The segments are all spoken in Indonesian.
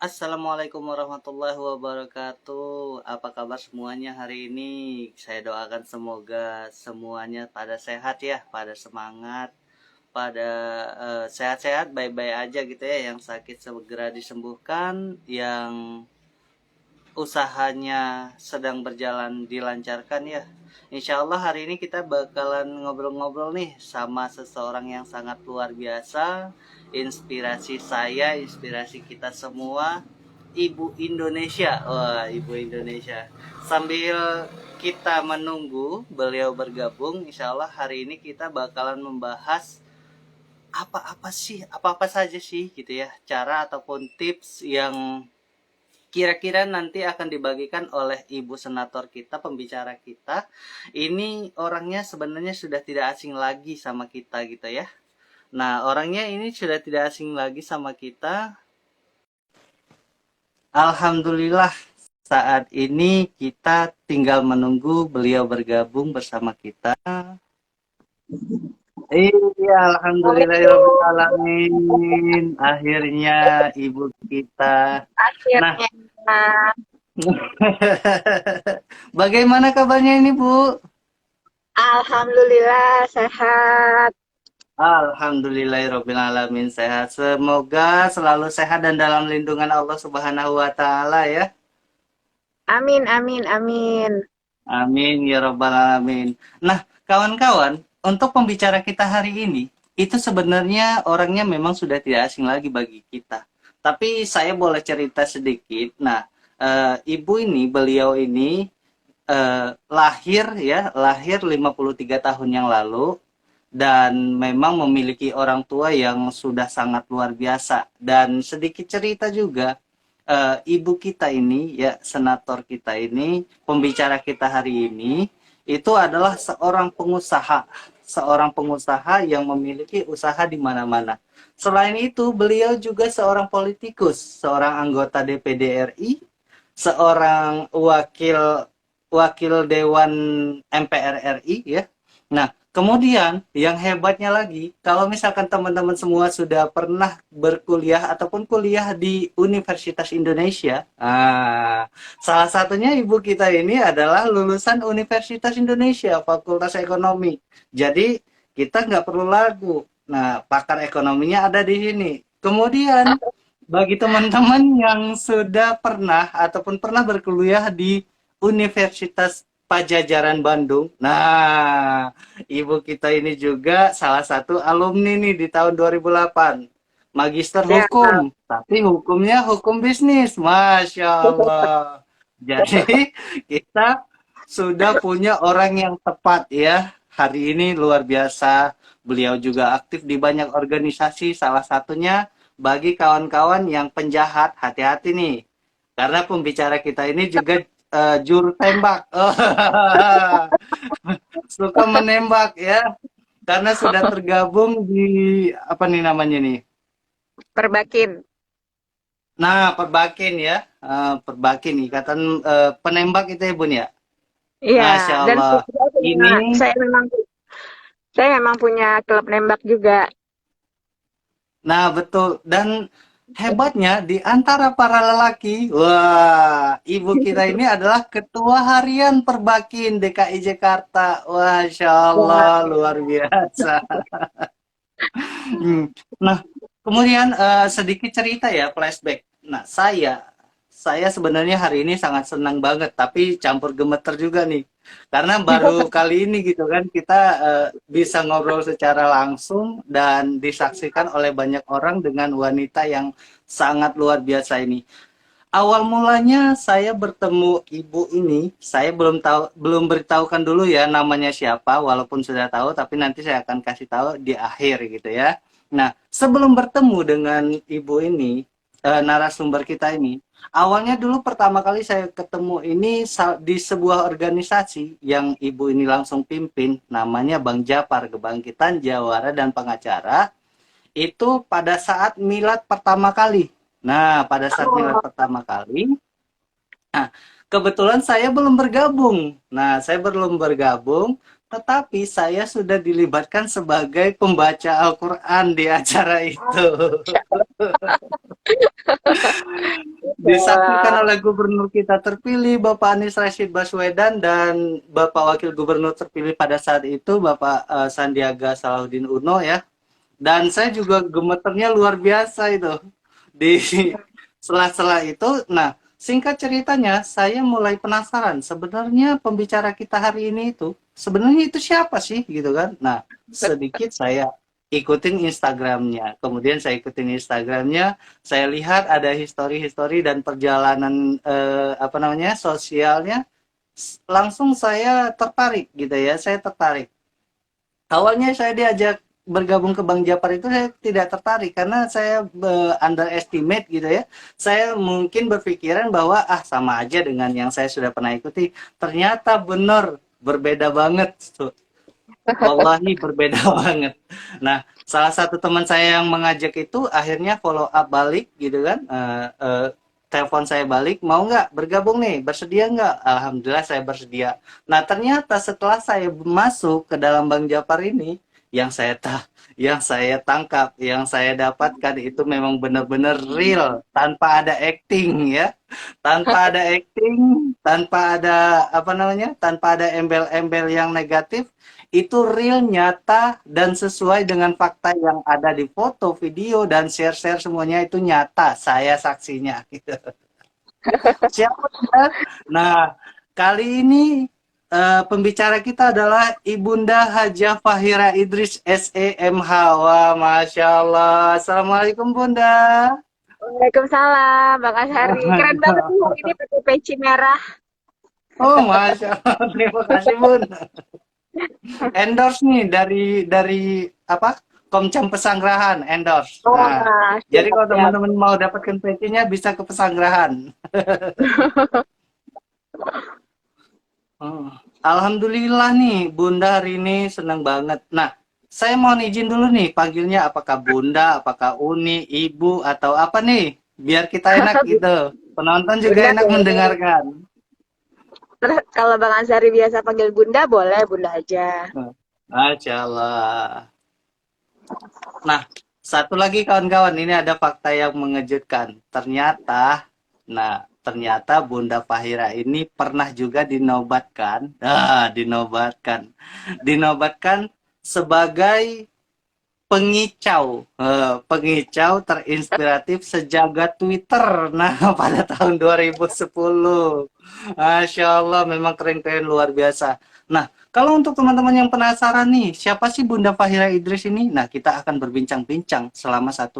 Assalamualaikum warahmatullahi wabarakatuh. Apa kabar semuanya hari ini? Saya doakan semoga semuanya pada sehat ya, pada semangat, pada sehat-sehat, baik-baik aja gitu ya. Yang sakit segera disembuhkan, yang usahanya sedang berjalan dilancarkan ya. Insya Allah hari ini kita bakalan ngobrol-ngobrol nih sama seseorang yang sangat luar biasa. Inspirasi saya, inspirasi kita semua, Ibu Indonesia. Wah, Ibu Indonesia. Sambil kita menunggu beliau bergabung, insya Allah hari ini kita bakalan membahas apa-apa saja sih gitu ya, cara ataupun tips yang kira-kira nanti akan dibagikan oleh Ibu Senator kita, pembicara kita. Ini orangnya sebenarnya sudah tidak asing lagi sama kita gitu ya. Nah, orangnya ini sudah tidak asing lagi sama kita. Alhamdulillah, saat ini kita tinggal menunggu beliau bergabung bersama kita. Iya, alhamdulillahirobbilalamin. Akhirnya ibu kita. Nah, Akhirnya, bagaimana kabarnya ini, Bu? alhamdulillah sehat. Alhamdulillahirobbilalamin sehat. Semoga selalu sehat dan dalam lindungan Allah Subhanahu wa taala ya. Amin, amin, amin. Amin ya rabbal alamin. Nah, kawan-kawan, untuk pembicara kita hari ini, itu sebenarnya orangnya memang sudah tidak asing lagi bagi kita. Tapi saya boleh cerita sedikit. Nah, ibu ini, beliau ini lahir 53 tahun yang lalu dan memang memiliki orang tua yang sudah sangat luar biasa. Dan sedikit cerita juga, ibu kita ini ya, senator kita ini, pembicara kita hari ini itu adalah seorang pengusaha yang memiliki usaha di mana-mana. Selain itu, beliau juga seorang politikus, seorang anggota DPD RI, seorang wakil wakil Dewan MPR RI ya. Nah, kemudian yang hebatnya lagi, kalau misalkan teman-teman semua sudah pernah berkuliah ataupun kuliah di Universitas Indonesia, salah satunya ibu kita ini adalah lulusan Universitas Indonesia, Fakultas Ekonomi. Jadi kita nggak perlu ragu. Nah, pakar ekonominya ada di sini. Kemudian bagi teman-teman yang sudah pernah ataupun pernah berkuliah di Universitas Pajajaran Bandung. Nah, ibu kita ini juga salah satu alumni nih di tahun 2008. Magister Ya, hukum, tapi hukumnya hukum bisnis. Masya Allah. Jadi kita sudah punya orang yang tepat ya. Hari ini luar biasa. Beliau juga aktif di banyak organisasi, salah satunya bagi kawan-kawan yang penjahat, hati-hati nih. Karena pembicara kita ini juga juru tembak. Suka menembak ya. Karena sudah tergabung di apa nih namanya nih? perbakin. Nah, Perbakin ya. Perbakin ikatan penembak itu ya, Bun ya. Iya, Masya dan Allah. Ini saya memang punya klub nembak juga. nah betul dan hebatnya di antara para lelaki, wah, ibu kita ini adalah ketua harian Perbakin DKI Jakarta. Masya Wah, Allah, luar biasa. Hmm. Nah, kemudian sedikit cerita ya, flashback. Nah, saya sebenarnya hari ini sangat senang banget, tapi campur gemeter juga nih. Karena baru kali ini gitu kan kita bisa ngobrol secara langsung dan disaksikan oleh banyak orang dengan wanita yang sangat luar biasa ini. Awal mulanya saya bertemu ibu ini, saya belum beritahukan dulu ya namanya siapa, walaupun sudah tahu, tapi nanti saya akan kasih tahu di akhir gitu ya. Nah, sebelum bertemu dengan ibu ini, narasumber kita ini, awalnya dulu pertama kali saya ketemu ini di sebuah organisasi yang ibu ini langsung pimpin, namanya Bang Japar, Kebangkitan Jawara dan Pengacara, itu pada saat milad pertama kali. Nah, pada saat milad pertama kali, nah, kebetulan saya belum bergabung. Nah, saya belum bergabung, tetapi saya sudah dilibatkan sebagai pembaca Al-Quran di acara itu. disaksikan oleh Gubernur kita terpilih Bapak Anies Rashid Baswedan dan Bapak Wakil Gubernur terpilih pada saat itu Bapak Sandiaga Salahuddin Uno ya. Dan saya juga gemeternya luar biasa itu di sela-sela itu. Nah, singkat ceritanya saya mulai penasaran sebenarnya pembicara kita hari ini itu sebenarnya itu siapa sih gitu kan. Nah, sedikit saya ikutin Instagramnya. Kemudian saya ikutin Instagramnya, saya lihat ada histori-histori dan perjalanan apa namanya sosialnya. Langsung saya tertarik gitu ya, saya tertarik. Awalnya saya diajak bergabung ke Bang Japar itu saya tidak tertarik karena saya underestimate gitu ya. Saya mungkin berpikiran bahwa sama aja dengan yang saya sudah pernah ikuti. Ternyata benar berbeda banget tuh. Wallahi berbeda banget. Nah, salah satu teman saya yang mengajak itu akhirnya follow up balik gitu kan. Telepon saya balik, mau nggak bergabung nih, bersedia nggak? Alhamdulillah saya bersedia. Nah ternyata setelah saya masuk ke dalam Bang Japar ini, yang yang saya tangkap, yang saya dapatkan itu memang benar-benar real, tanpa ada acting ya, tanpa ada acting, tanpa ada apa namanya, tanpa ada embel-embel yang negatif. Itu real, nyata, dan sesuai dengan fakta yang ada di foto, video, dan share-share semuanya itu nyata. Saya saksinya. Gitu. Siapa? Nah, kali ini pembicara kita adalah Ibunda Hajah Fahira Idris SEMH. Wah, Masya Allah. Assalamualaikum, Bunda. Waalaikumsalam, Bang Ashari. Keren banget nih hari ini pakai peci merah. Oh, Masya Allah. Terima kasih, Bun. Endorse nih dari apa? Komcam Pesanggerahan endorse. Nah, jadi Siap, kalau siap. teman-teman mau dapatkan PC-nya bisa ke Pesanggerahan. Alhamdulillah nih, Bunda hari ini senang banget. Nah, saya mohon izin dulu nih, panggilnya apakah Bunda, apakah Uni, Ibu, atau apa nih? Biar kita enak gitu. Penonton juga Bunda enak boleh. mendengarkan. Terus kalau Bang Ashari biasa panggil Bunda, boleh Bunda aja. Masya Allah. Nah, satu lagi kawan-kawan, ini ada fakta yang mengejutkan. Ternyata Bunda Fahira ini pernah juga dinobatkan sebagai pengicau terinspiratif sejagat Twitter. Nah, pada tahun 2010. Masya Allah, memang keren-keren luar biasa. Nah, kalau untuk teman-teman yang penasaran nih, siapa sih Bunda Fahira Idris ini? Nah, kita akan berbincang-bincang selama 1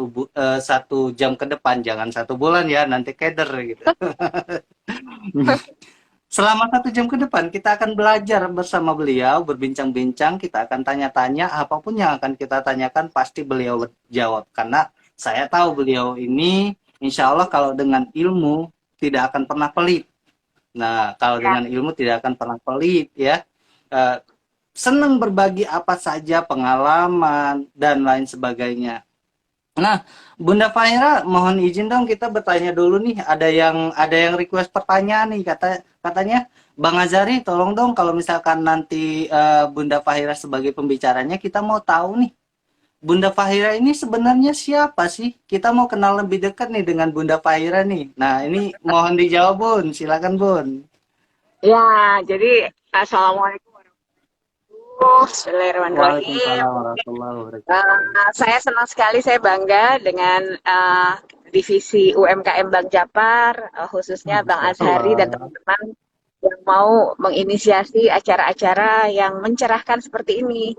jam ke depan, jangan 1 bulan ya, nanti keder gitu. Selama 1 jam ke depan, kita akan belajar bersama beliau, berbincang-bincang, kita akan tanya-tanya, apapun yang akan kita tanyakan, pasti beliau jawab. Karena saya tahu beliau ini, insya Allah kalau dengan ilmu, tidak akan pernah pelit. Nah, kalau Ya. dengan ilmu tidak akan pernah pelit, ya. Eh, Senang berbagi apa saja, pengalaman, dan lain sebagainya. Nah, Bunda Fahira, mohon izin dong kita bertanya dulu nih. Ada yang request pertanyaan nih, katanya Bang Azari, tolong dong kalau misalkan nanti Bunda Fahira sebagai pembicaranya, kita mau tahu nih, Bunda Fahira ini sebenarnya siapa sih? Kita mau kenal lebih dekat nih dengan Bunda Fahira nih. Nah, ini mohon dijawab, Bun. Silakan, Bun. Ya, jadi Assalamualaikum warahmatullahi wabarakatuh. Bismillahirrahmanirrahim. Waalaikumsalam warahmatullahi wabarakatuh. Saya senang sekali, saya bangga dengan divisi UMKM Bang Japar, khususnya Bang Masya Azhari dan Allah. teman-teman yang mau menginisiasi acara-acara yang mencerahkan seperti ini.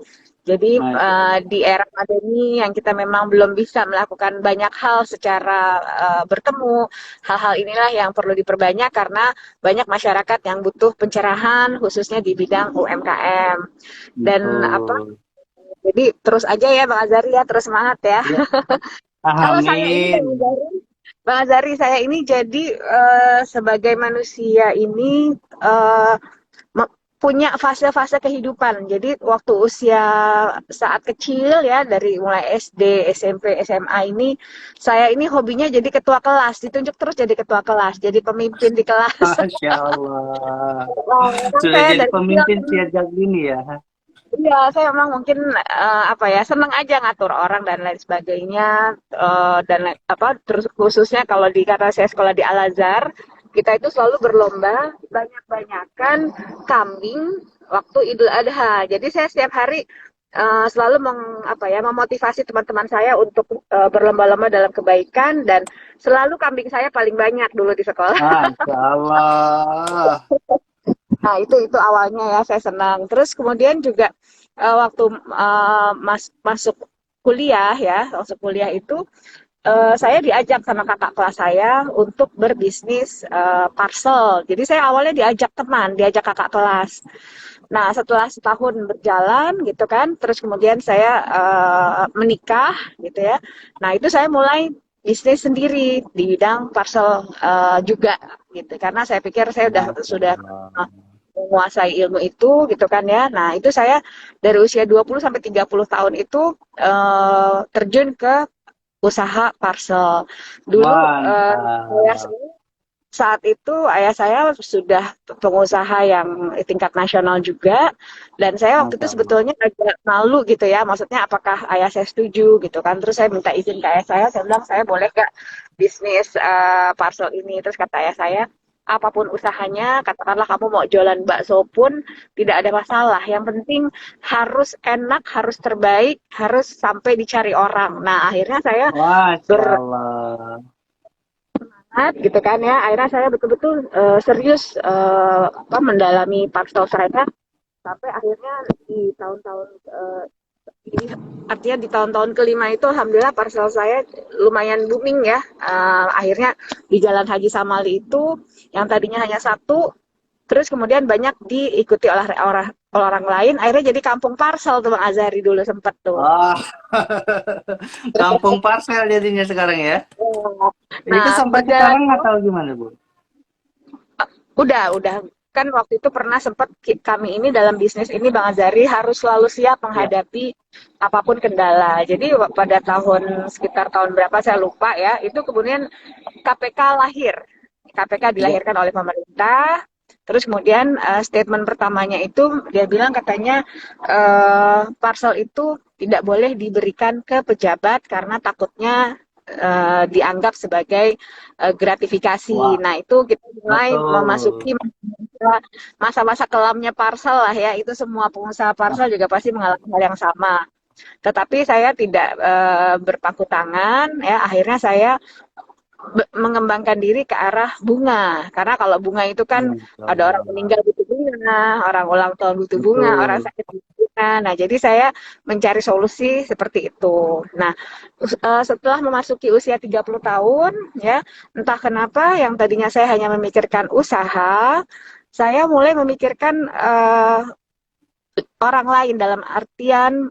Jadi Masya Allah. di era pandemi yang kita memang belum bisa melakukan banyak hal secara bertemu, hal-hal inilah yang perlu diperbanyak karena banyak masyarakat yang butuh pencerahan khususnya di bidang UMKM. Dan apa? Betul. Jadi terus aja ya Bang Azhari ya, terus semangat ya. Ya, Kalau saya ini amin. Bang Azhari, saya ini jadi sebagai manusia ini punya fase-fase kehidupan. Jadi waktu usia saat kecil ya, dari mulai SD, SMP, SMA ini, saya ini hobinya jadi ketua kelas, ditunjuk terus jadi ketua kelas, jadi pemimpin di kelas. Masya Allah. Kan Sudah saya jadi dari kecil pemimpin sejak dini ya. Iya, saya memang mungkin apa ya, seneng aja ngatur orang dan lain sebagainya, dan apa terus khususnya kalau di karena saya sekolah di Al Azhar, kita itu selalu berlomba banyak-banyakan kambing waktu Idul Adha. Jadi saya setiap hari selalu apa ya, memotivasi teman-teman saya untuk berlomba-lomba dalam kebaikan dan selalu kambing saya paling banyak dulu di sekolah. Masya Allah. Nah, itu awalnya ya saya senang. Terus kemudian juga waktu masuk kuliah ya, masuk kuliah itu saya diajak sama kakak kelas saya untuk berbisnis parcel. Jadi saya awalnya diajak teman, diajak kakak kelas. Nah, setelah setahun berjalan gitu kan, terus kemudian saya menikah gitu ya. Nah, itu saya mulai bisnis sendiri di bidang parcel juga gitu. Karena saya pikir saya Masya sudah Allah. menguasai ilmu itu gitu kan ya. Nah, itu saya dari usia 20 sampai 30 tahun itu terjun ke usaha parcel. Dulu saya Mantap. saat itu ayah saya sudah pengusaha yang tingkat nasional juga dan saya waktu itu Masya Allah. sebetulnya agak malu gitu ya. Maksudnya apakah ayah saya setuju gitu kan. Terus saya minta izin ke ayah saya bilang saya boleh gak bisnis parcel ini. Terus kata ayah saya apapun usahanya, katakanlah kamu mau jualan bakso pun tidak ada masalah. Yang penting harus enak, harus terbaik, harus sampai dicari orang. Nah, akhirnya saya Masya bersemangat Allah. gitu kan ya. Akhirnya saya betul-betul serius apa, mendalami parcel saya sampai akhirnya di tahun-tahun ini artinya di tahun-tahun kelima itu alhamdulillah parcel saya lumayan booming ya. Akhirnya di Jalan Haji Samali itu yang tadinya hanya satu, terus kemudian banyak diikuti oleh orang lain. Akhirnya jadi kampung parcel tuh Bang Azari dulu sempat tuh. Wah, kampung parcel jadinya sekarang ya. Itu Nah, sampai berjalan sekarang nggak tahu gimana, Bu? udah kan waktu itu pernah sempat kami ini dalam bisnis ini Bang Azari harus selalu siap Ya. menghadapi apapun kendala. Jadi pada tahun sekitar tahun berapa saya lupa ya, itu kemudian KPK lahir. KPK Ya. dilahirkan oleh pemerintah. Terus kemudian statement pertamanya itu dia bilang katanya parcel itu tidak boleh diberikan ke pejabat karena takutnya dianggap sebagai gratifikasi. Wah, Nah, itu kita mulai betul. memasuki masa-masa kelamnya parcel lah ya. Itu semua pengusaha parcel juga pasti mengalami hal yang sama. Tetapi saya tidak berpangku tangan ya. Akhirnya saya mengembangkan diri ke arah bunga. Karena kalau bunga itu kan Masya ada orang Allah. meninggal butuh bunga, orang ulang tahun butuh bunga, orang Betul. sakit butuh bunga. Nah, jadi saya mencari solusi seperti itu. Nah, setelah memasuki usia 30 tahun, ya, entah kenapa yang tadinya saya hanya memikirkan usaha, saya mulai memikirkan orang lain dalam artian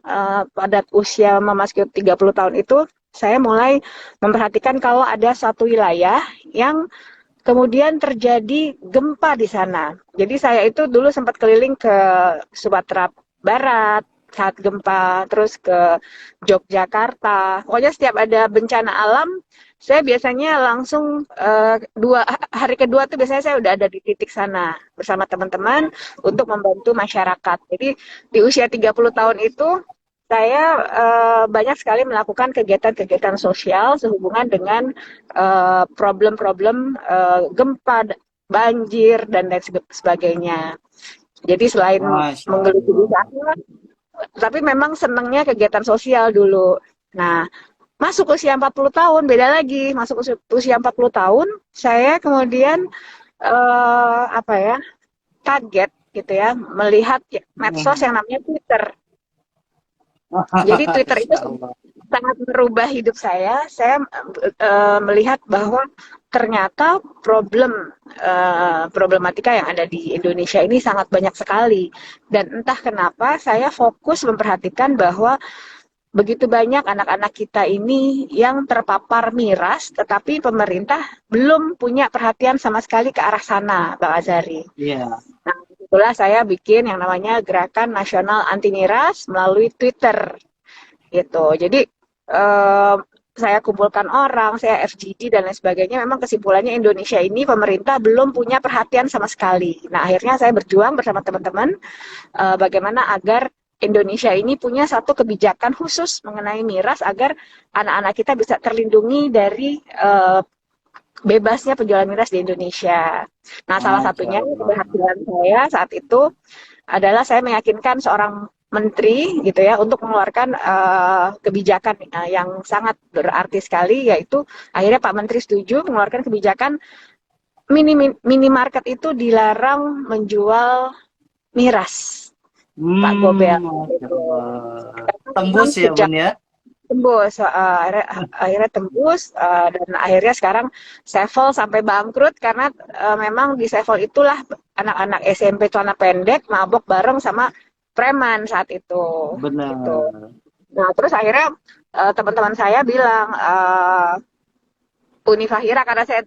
pada usia memasuki 30 tahun itu saya mulai memperhatikan kalau ada satu wilayah yang kemudian terjadi gempa di sana. Jadi saya itu dulu sempat keliling ke Sumatera Barat saat gempa, terus ke Yogyakarta. Pokoknya setiap ada bencana alam, saya biasanya langsung hari kedua tuh biasanya saya udah ada di titik sana bersama teman-teman untuk membantu masyarakat. Jadi di usia 30 tahun itu saya banyak sekali melakukan kegiatan-kegiatan sosial sehubungan dengan problem-problem gempa, banjir, dan lain sebagainya. Jadi selain Masya menggeluti Allah. usaha, tapi memang senangnya kegiatan sosial dulu. Nah, masuk usia 40 tahun, beda lagi. Masuk usia 40 tahun, saya kemudian apa ya, kaget gitu ya, melihat medsos Hmm. yang namanya Twitter. Jadi Twitter itu Masya Allah. sangat merubah hidup saya. Saya melihat bahwa ternyata problematika yang ada di Indonesia ini sangat banyak sekali. Dan entah kenapa saya fokus memperhatikan bahwa begitu banyak anak-anak kita ini yang terpapar miras, tetapi pemerintah belum punya perhatian sama sekali ke arah sana, Bang Azari. Iya. Nah, itulah saya bikin yang namanya Gerakan Nasional Anti Miras melalui Twitter gitu. Jadi eh, saya kumpulkan orang, saya FGD dan lain sebagainya. Memang kesimpulannya Indonesia ini pemerintah belum punya perhatian sama sekali. Nah, akhirnya saya berjuang bersama teman-teman bagaimana agar Indonesia ini punya satu kebijakan khusus mengenai miras agar anak-anak kita bisa terlindungi dari bebasnya penjualan miras di Indonesia. Nah, salah Masya satunya Allah. keberhasilan saya saat itu adalah saya meyakinkan seorang menteri gitu ya untuk mengeluarkan kebijakan yang sangat berarti sekali, yaitu akhirnya Pak Menteri setuju mengeluarkan kebijakan minimarket itu dilarang menjual miras, Pak Gobel Masya gitu. Allah. Karena memang Tembus ya sejak Bun ya? tembus, akhirnya tembus, dan akhirnya sekarang Sevel sampai bangkrut karena memang di Sevel itulah anak-anak SMP celana pendek mabok bareng sama preman saat itu, gitu. Benar. Nah, terus akhirnya teman-teman saya bilang, Uni Fahira, karena saya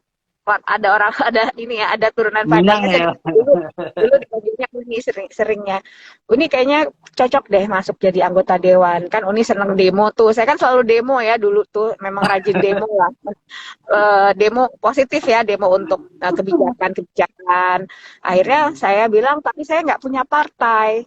ada orang ada ini ya, ada turunan Minang Padangnya, saya ya. dulu dulu dipanggilnya Uni, seringnya Uni, kayaknya cocok deh masuk jadi anggota dewan, kan Uni seneng demo tuh, saya kan selalu demo ya dulu tuh, memang rajin demo lah. Demo positif ya, demo untuk kebijakan-kebijakan. Akhirnya saya bilang, tapi saya nggak punya partai.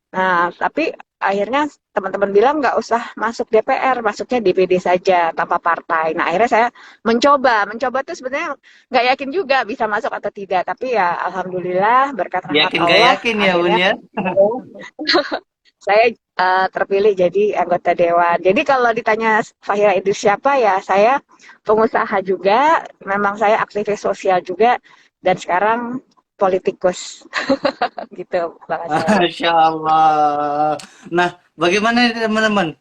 Nah, tapi akhirnya teman-teman bilang nggak usah masuk DPR, masuknya DPD saja tanpa partai. Nah, akhirnya saya mencoba tuh sebenarnya nggak yakin juga bisa masuk atau tidak. Tapi ya, alhamdulillah berkat rahmat Yakin gak Allah, yakin ya Bun akhirnya ya? saya terpilih jadi anggota dewan. Jadi kalau ditanya Fahira Idris siapa, ya saya pengusaha juga, memang saya aktivis sosial juga, dan sekarang politikus gitu, Bang Asyari. Masya Allah. Nah, bagaimana nih teman-teman?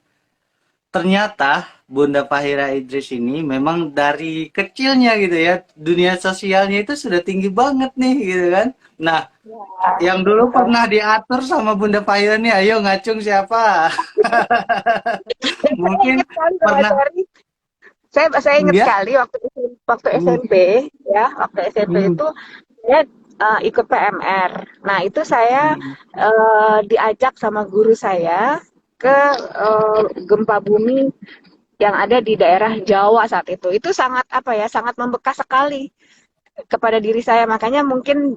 Ternyata Bunda Fahira Idris ini memang dari kecilnya gitu ya, dunia sosialnya itu sudah tinggi banget nih gitu kan. Nah, Ya, yang dulu betul. pernah diatur sama Bunda Fahira nih, ayo ngacung siapa? Dan saya Mungkin ingat sekali, Bang pernah, Asyari, saya ingat ya? sekali waktu Hmm, SMP, ya, waktu SMP hmm, itu saya ikut PMR. Nah, itu saya hmm. diajak sama guru saya ke gempa bumi yang ada di daerah Jawa saat itu. Itu sangat apa ya, sangat membekas sekali kepada diri saya. Makanya mungkin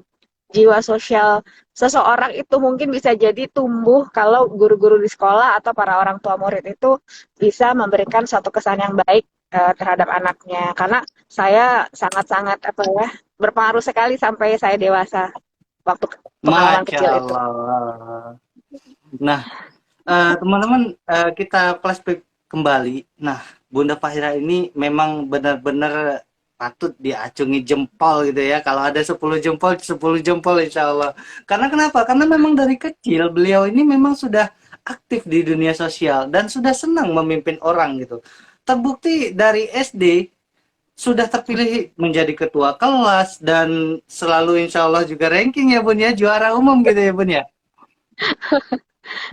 jiwa sosial seseorang itu mungkin bisa jadi tumbuh kalau guru-guru di sekolah atau para orang tua murid itu bisa memberikan suatu kesan yang baik terhadap anaknya. Karena saya sangat-sangat apa ya, berpengaruh sekali sampai saya dewasa waktu pengalaman Masya kecil itu. Allah. Nah, teman-teman, kita flashback kembali. Nah, Bunda Fahira ini memang benar-benar patut diacungi jempol gitu ya. Kalau ada 10 jempol, 10 jempol insya Allah. Karena kenapa? Karena memang dari kecil beliau ini memang sudah aktif di dunia sosial dan sudah senang memimpin orang gitu. Terbukti dari SD sudah terpilih menjadi ketua kelas dan selalu insya Allah juga ranking ya Bun ya, juara umum gitu ya Bun ya.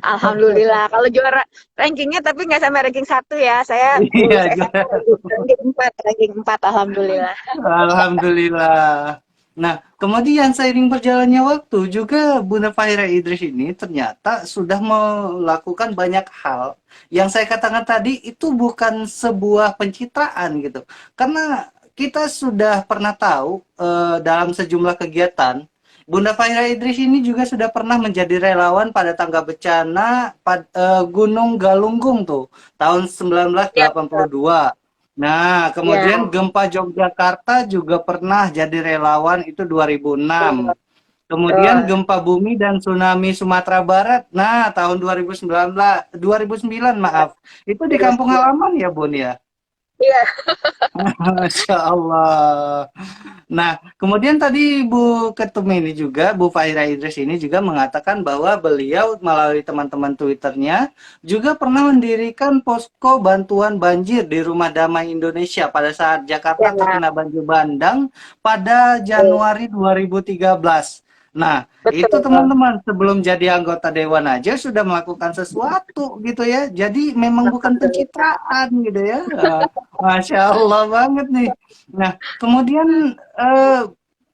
Alhamdulillah. Kalau juara rankingnya tapi nggak sampai ranking 1 ya. Saya Iya, lulus SMA juara. ranking 4 Alhamdulillah. Alhamdulillah. Nah, kemudian seiring berjalannya waktu juga Bunda Fahira Idris ini ternyata sudah melakukan banyak hal yang saya katakan tadi itu bukan sebuah pencitraan gitu. Karena kita sudah pernah tahu dalam sejumlah kegiatan Bunda Fahira Idris ini juga sudah pernah menjadi relawan pada tangga bencana Gunung Galunggung tuh tahun Ya, 1982. Nah, ya, kemudian gempa Yogyakarta juga pernah jadi relawan itu 2006. Kemudian betul. gempa bumi dan tsunami Sumatera Barat. Nah, tahun 2019, 2009 maaf. Itu di kampung halaman ya, Bun ya. Iya, Masya Allah. Nah, kemudian tadi Bu Ketum ini juga, Bu Fahira Idris ini juga mengatakan bahwa beliau melalui teman-teman Twitternya juga pernah mendirikan posko bantuan banjir di Rumah Damai Indonesia pada saat Jakarta ya, terkena banjir bandang pada Januari 2013. Nah, itu betul. teman-teman sebelum jadi anggota dewan aja sudah melakukan sesuatu gitu ya. Jadi memang bukan Alhamdulillah. pencitraan gitu ya. Masya Allah banget nih. Nah, kemudian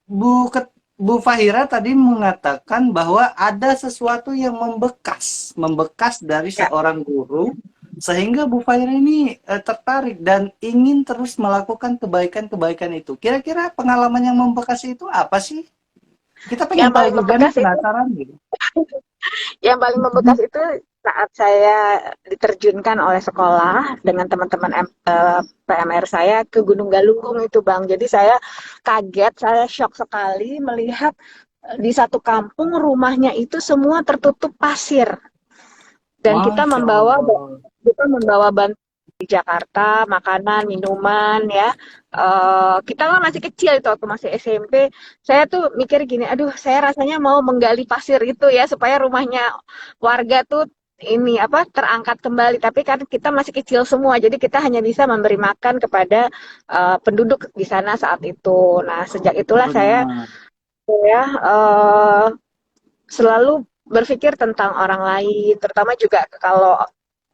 Bu Fahira tadi mengatakan bahwa ada sesuatu yang membekas dari Ya, seorang guru, sehingga Bu Fahira ini tertarik dan ingin terus melakukan kebaikan-kebaikan itu. Kira-kira pengalaman yang membekas itu apa sih? Kita pengen Yang tahu paling juga nih, membekas itu penasaran gitu. Yang paling membekas itu saat saya diterjunkan oleh sekolah dengan teman-teman PMR saya ke Gunung Galunggung itu Bang. Jadi saya kaget, saya shock sekali melihat di satu kampung rumahnya itu semua tertutup pasir dan Masya Allah. kita membawa bantuan di Jakarta, makanan, minuman ya. Kita kan masih kecil itu waktu masih SMP. Saya tuh mikir gini, aduh, saya rasanya mau menggali pasir itu ya supaya rumahnya warga tuh ini apa terangkat kembali. Tapi kan kita masih kecil semua, jadi kita hanya bisa memberi makan kepada penduduk di sana saat itu. Nah, sejak itulah saya Benar. ya selalu berpikir tentang orang lain, terutama juga kalau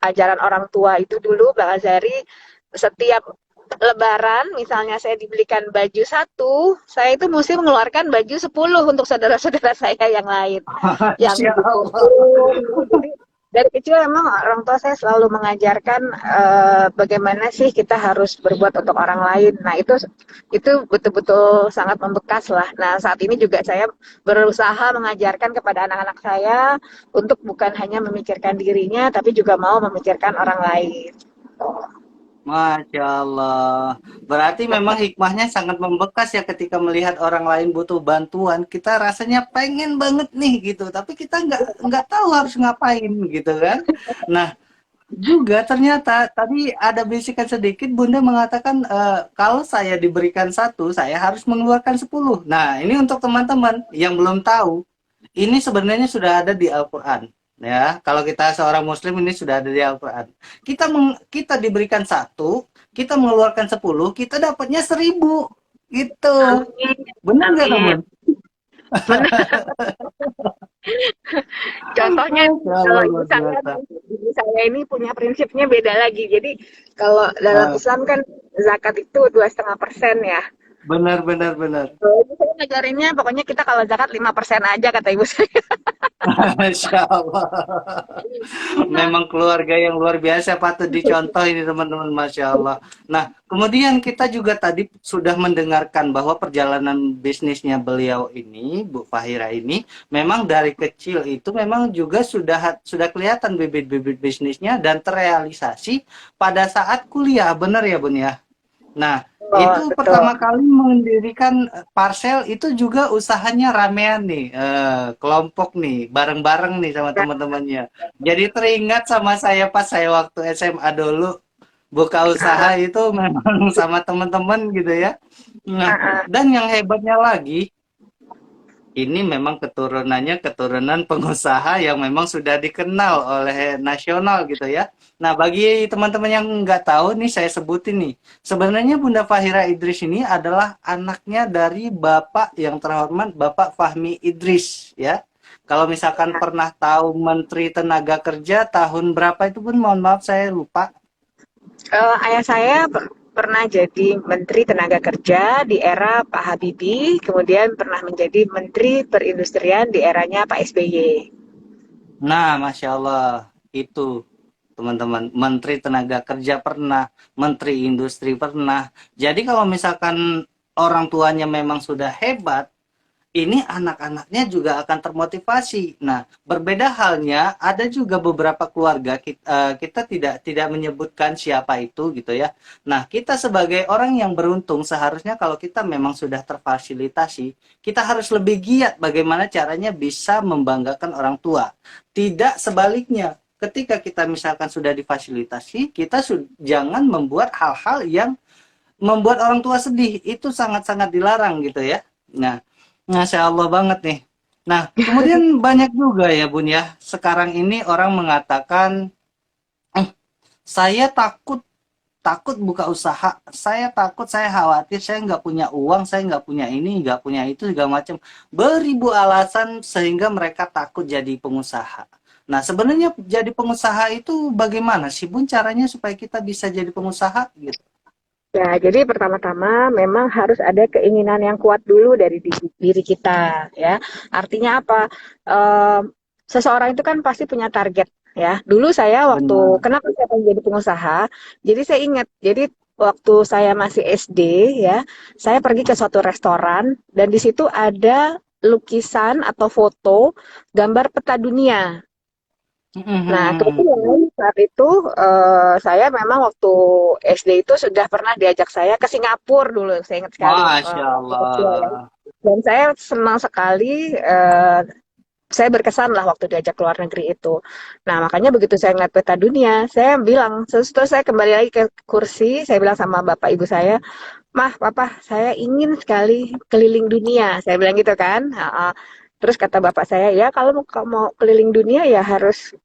ajaran orang tua itu dulu, Bang Azari, setiap Lebaran, misalnya saya dibelikan baju satu, saya itu mesti mengeluarkan baju 10 untuk saudara-saudara saya yang lain, yang Masya Allah. dukung. Jadi dari kecil memang orang tua saya selalu mengajarkan bagaimana sih kita harus berbuat untuk orang lain. Nah itu betul-betul sangat membekas lah. Nah saat ini juga saya berusaha mengajarkan kepada anak-anak saya untuk bukan hanya memikirkan dirinya, tapi juga mau memikirkan orang lain. Masya Allah. Berarti memang hikmahnya sangat membekas ya ketika melihat orang lain butuh bantuan. Kita rasanya pengen banget nih gitu, tapi kita nggak tahu harus ngapain gitu kan. Nah, juga ternyata tadi ada bisikan sedikit Bunda mengatakan kalau saya diberikan satu, saya harus mengeluarkan 10. Nah, ini untuk teman-teman yang belum tahu, ini sebenarnya sudah ada di Al-Quran. Ya, kalau kita seorang Muslim ini sudah ada di Al-Quran. Kita diberikan satu, kita mengeluarkan 10, kita dapatnya 1000. Gitu. Amin, Benar nggak amin. teman? Benar. Contohnya kalau Allah luar biasa. ibu saya ini punya prinsipnya beda lagi. Jadi kalau dalam Ah, Islam kan zakat itu 2,5% ya. benar benar benar. Kalau ibu saya ngajarinnya pokoknya kita kalau zakat 5% aja kata ibu saya. Masya Allah. Memang keluarga yang luar biasa patut dicontoh ini teman-teman, Masya Allah. Nah, kemudian kita juga tadi sudah mendengarkan bahwa perjalanan bisnisnya beliau ini, Bu Fahira ini, memang dari kecil itu memang juga sudah kelihatan bibit-bibit bisnisnya dan terrealisasi pada saat kuliah, benar ya Bun ya? Nah, Oh, itu betul. pertama kali mendirikan parsel itu juga usahanya ramean nih, kelompok nih, bareng-bareng nih sama teman-temannya. Jadi teringat sama saya pas saya waktu SMA dulu buka usaha itu memang sama teman-teman gitu ya. Nah, dan yang hebatnya lagi, ini memang keturunannya keturunan pengusaha yang memang sudah dikenal oleh nasional gitu ya. Nah, bagi teman-teman yang nggak tahu nih, saya sebutin nih. Sebenarnya Bunda Fahira Idris ini adalah anaknya dari Bapak yang terhormat Bapak Fahmi Idris ya. Kalau misalkan pernah tahu Menteri Tenaga Kerja tahun berapa itu pun mohon maaf saya lupa. Ayah saya pernah jadi Menteri Tenaga Kerja di era Pak Habibie, kemudian pernah menjadi Menteri Perindustrian di eranya Pak SBY. Nah, Masya Allah, itu teman-teman, Menteri Tenaga Kerja pernah, Menteri Industri pernah. Jadi kalau misalkan orang tuanya memang sudah hebat, ini anak-anaknya juga akan termotivasi. Nah, berbeda halnya ada juga beberapa keluarga kita tidak menyebutkan siapa itu gitu ya. Nah, kita sebagai orang yang beruntung seharusnya kalau kita memang sudah terfasilitasi, kita harus lebih giat bagaimana caranya bisa membanggakan orang tua. Tidak sebaliknya. Ketika kita misalkan sudah difasilitasi, kita jangan membuat hal-hal yang membuat orang tua sedih. Itu sangat-sangat dilarang gitu ya. Nah, Masya Allah banget nih. Nah, kemudian banyak juga ya Bun ya. Sekarang ini orang mengatakan, saya takut buka usaha. Saya takut, saya khawatir, saya nggak punya uang, saya nggak punya ini, nggak punya itu, segala macam. Beribu alasan sehingga mereka takut jadi pengusaha. Nah, sebenarnya jadi pengusaha itu bagaimana sih Bun caranya supaya kita bisa jadi pengusaha gitu? Ya, jadi pertama-tama memang harus ada keinginan yang kuat dulu dari diri kita, ya. Artinya apa? Seseorang itu kan pasti punya target, ya. Dulu saya waktu, Benar. kenapa saya pengen jadi pengusaha? Jadi saya ingat, jadi waktu saya masih SD, ya, saya pergi ke suatu restoran dan di situ ada lukisan atau foto gambar peta dunia. Nah, kebetulan saat itu saya memang waktu SD itu sudah pernah diajak saya ke Singapura dulu, saya ingat sekali Masya waktu kecil ya. Allah. Dan saya senang sekali, saya berkesan lah waktu diajak ke luar negeri itu. Nah, makanya begitu saya ngeliat peta dunia, saya bilang, setelah saya kembali lagi ke kursi, saya bilang sama bapak ibu saya, Mah, papa, saya ingin sekali keliling dunia. Saya bilang gitu kan. Ha-ha. Terus kata bapak saya, ya kalau mau keliling dunia ya harus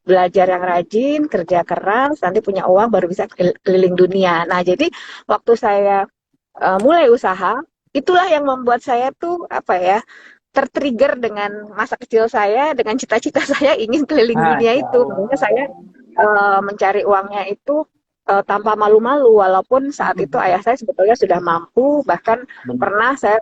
belajar yang rajin, kerja keras, nanti punya uang baru bisa keliling dunia. Nah, jadi waktu saya mulai usaha, itulah yang membuat saya tuh apa ya, tertrigger dengan masa kecil saya, dengan cita-cita saya ingin keliling dunia Masya itu. Makanya saya Allah. mencari uangnya itu tanpa malu-malu, walaupun saat itu ayah saya sebetulnya sudah mampu, bahkan Benar. pernah saya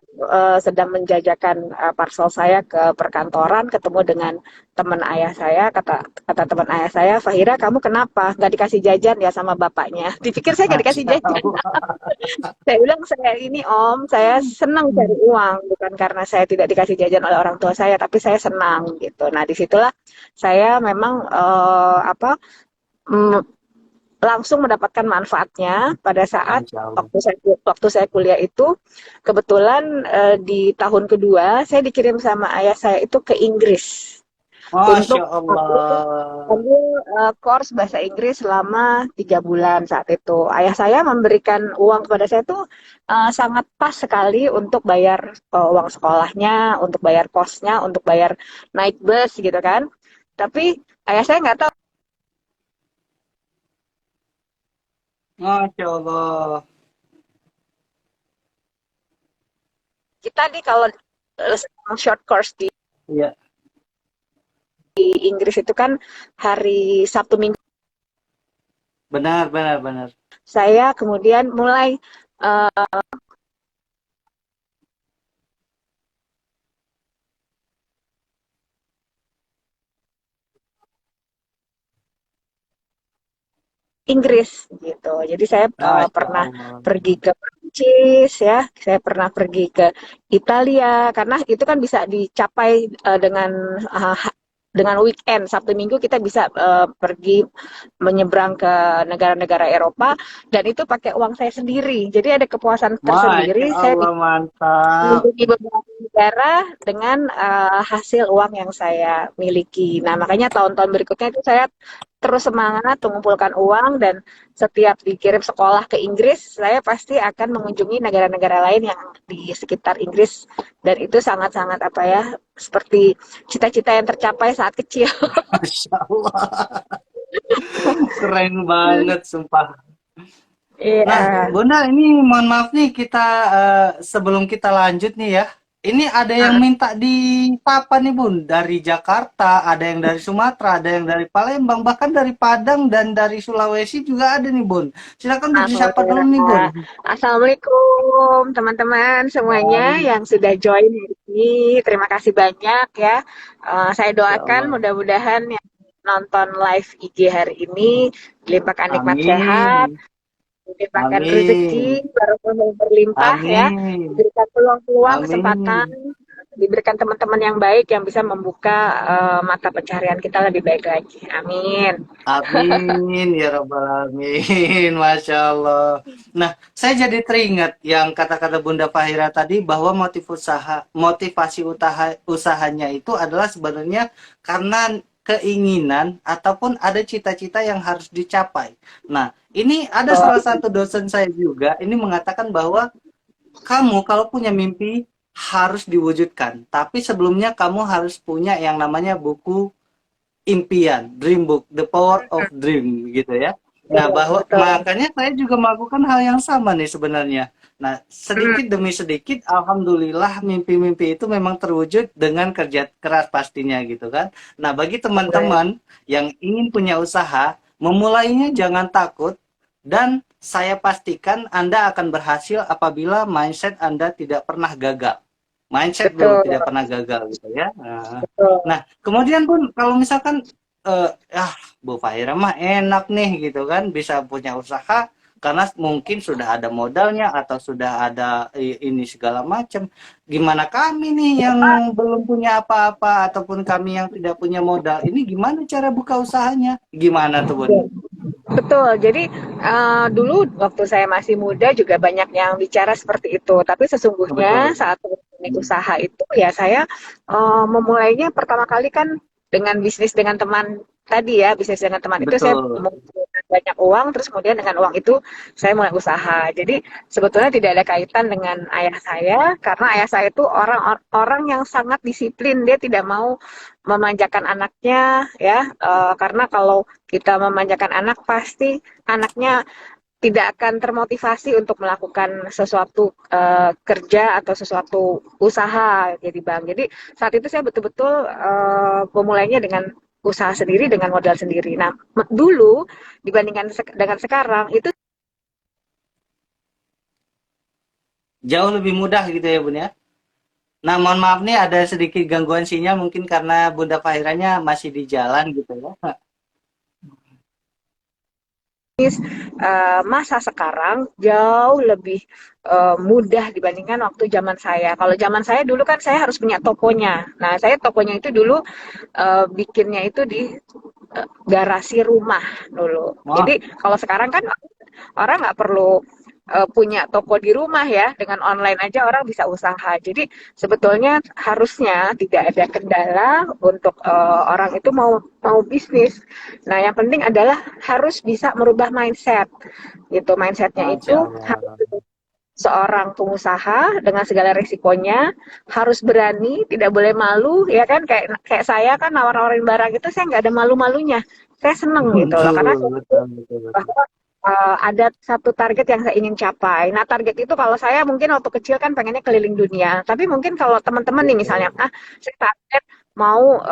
sedang menjajakan parcel saya ke perkantoran, ketemu dengan teman ayah saya, kata teman ayah saya, Fahira kamu kenapa nggak dikasih jajan ya sama bapaknya? Dipikir saya nggak dikasih Masya jajan. Allah. Saya bilang, saya ini Om, saya senang cari uang, bukan karena saya tidak dikasih jajan oleh orang tua saya, tapi saya senang gitu. Nah, disitulah saya memang apa mm, langsung mendapatkan manfaatnya pada saat Masya Allah. waktu saya kuliah itu, kebetulan di tahun kedua saya dikirim sama ayah saya itu ke Inggris Masya untuk Allah. ambil course bahasa Inggris selama 3 bulan saat itu. Ayah saya memberikan uang kepada saya tuh sangat pas sekali untuk bayar uang sekolahnya, untuk bayar kosnya, untuk bayar naik bus gitu kan. Tapi ayah saya nggak tahu Masya Allah. kita nih kalau short course Iya, di Inggris itu kan hari Sabtu Minggu. benar, benar, benar. Saya kemudian mulai Inggris gitu. Jadi saya Masya pernah Allah. pergi ke Prancis ya, saya pernah pergi ke Italia karena itu kan bisa dicapai dengan dengan weekend Sabtu Minggu kita bisa pergi menyeberang ke negara-negara Eropa dan itu pakai uang saya sendiri. Jadi ada kepuasan Masya tersendiri. Saya Allah, mantap. mengunjungi beberapa negara dengan hasil uang yang saya miliki. Nah, makanya tahun-tahun berikutnya itu saya terus semangat mengumpulkan uang dan setiap dikirim sekolah ke Inggris, saya pasti akan mengunjungi negara-negara lain yang di sekitar Inggris dan itu sangat-sangat apa ya, seperti cita-cita yang tercapai saat kecil. Masya Allah. Keren banget, sumpah. Nah, Iya. Bunda, ini mohon maaf nih kita sebelum kita lanjut nih ya. Ini ada yang Nah, minta disapa nih Bun, dari Jakarta, ada yang dari Sumatera, ada yang dari Palembang, bahkan dari Padang dan dari Sulawesi juga ada nih Bun. Silakan Bun disapa dulu nih Bun. Alhamdulillah. Assalamualaikum teman-teman semuanya Waalaikumsalam. yang sudah join hari ini. Terima kasih banyak ya. Saya Ya doakan Allah. mudah-mudahan yang nonton live IG hari ini dilimpahkan nikmat sehat, Amin. dilimpahkan rezeki, Amin. barokah yang berlimpah ya, Amin. diberikan peluang-peluang, kesempatan, Amin. diberikan teman-teman yang baik yang bisa membuka mata pencarian kita lebih baik lagi. Amin. Amin ya rabbal alamin. Masya Allah. Nah, saya jadi teringat yang kata-kata Bunda Fahira tadi bahwa motivasi usahanya itu adalah sebenarnya karena keinginan ataupun ada cita-cita yang harus dicapai. Nah, ini ada salah satu dosen saya juga ini mengatakan bahwa kamu kalau punya mimpi harus diwujudkan, tapi sebelumnya kamu harus punya yang namanya buku impian, dream book, the power of dream gitu ya. Nah, Betul, bahwa betul. makanya saya juga melakukan hal yang sama nih sebenarnya. Nah, sedikit demi sedikit, alhamdulillah mimpi-mimpi itu memang terwujud dengan kerja keras pastinya gitu kan. Nah, bagi teman-teman yang ingin punya usaha, memulainya jangan takut dan saya pastikan Anda akan berhasil apabila mindset Anda tidak pernah gagal. Mindset dulu Betul, tidak pernah gagal gitu ya. Nah, betul. kemudian pun kalau misalkan Bu Fahira mah enak nih gitu kan bisa punya usaha karena mungkin sudah ada modalnya atau sudah ada ini segala macam. Gimana kami nih yang belum punya apa-apa ataupun kami yang tidak punya modal, ini gimana cara buka usahanya? Gimana tuh, Bun? Betul. Jadi dulu waktu saya masih muda juga banyak yang bicara seperti itu. Tapi sesungguhnya Betul. saat memulai Hmm, usaha itu ya saya memulainya pertama kali kan dengan bisnis dengan teman tadi ya, bisnis dengan teman itu saya betul. mengumpulkan banyak uang, terus kemudian dengan uang itu saya mulai usaha. Jadi sebetulnya tidak ada kaitan dengan ayah saya karena ayah saya itu orang yang sangat disiplin. Dia tidak mau memanjakan anaknya ya, karena kalau kita memanjakan anak pasti anaknya tidak akan termotivasi untuk melakukan sesuatu kerja atau sesuatu usaha jadi bang. Jadi saat itu saya betul-betul memulainya dengan usaha sendiri dengan modal sendiri. Nah dulu dibandingkan dengan sekarang itu Jauh lebih mudah gitu ya, Bun ya. Nah, mohon maaf nih ada sedikit gangguan sinyal mungkin karena Bunda Fahiranya masih di jalan gitu ya. masa sekarang jauh lebih mudah dibandingkan waktu zaman saya. Kalau zaman saya dulu kan saya harus punya tokonya. Nah, saya tokonya itu dulu bikinnya itu di garasi rumah dulu. Wah, Jadi kalau sekarang kan orang nggak perlu punya toko di rumah ya, dengan online aja orang bisa usaha. Jadi sebetulnya harusnya tidak ada kendala untuk orang itu mau mau bisnis. Nah, yang penting adalah harus bisa merubah mindset gitu. Mindsetnya Masya itu harus Allah. seorang pengusaha dengan segala risikonya harus berani, tidak boleh malu, ya kan? Kayak kayak saya kan nawar-nawarin barang itu saya nggak ada malu-malunya. Saya seneng gitu loh, karena Betul, betul, betul, betul. bahwa ada satu target yang saya ingin capai. Nah, target itu kalau saya mungkin waktu kecil kan pengennya keliling dunia. Tapi mungkin kalau teman-teman nih misalnya, Betul. saya target mau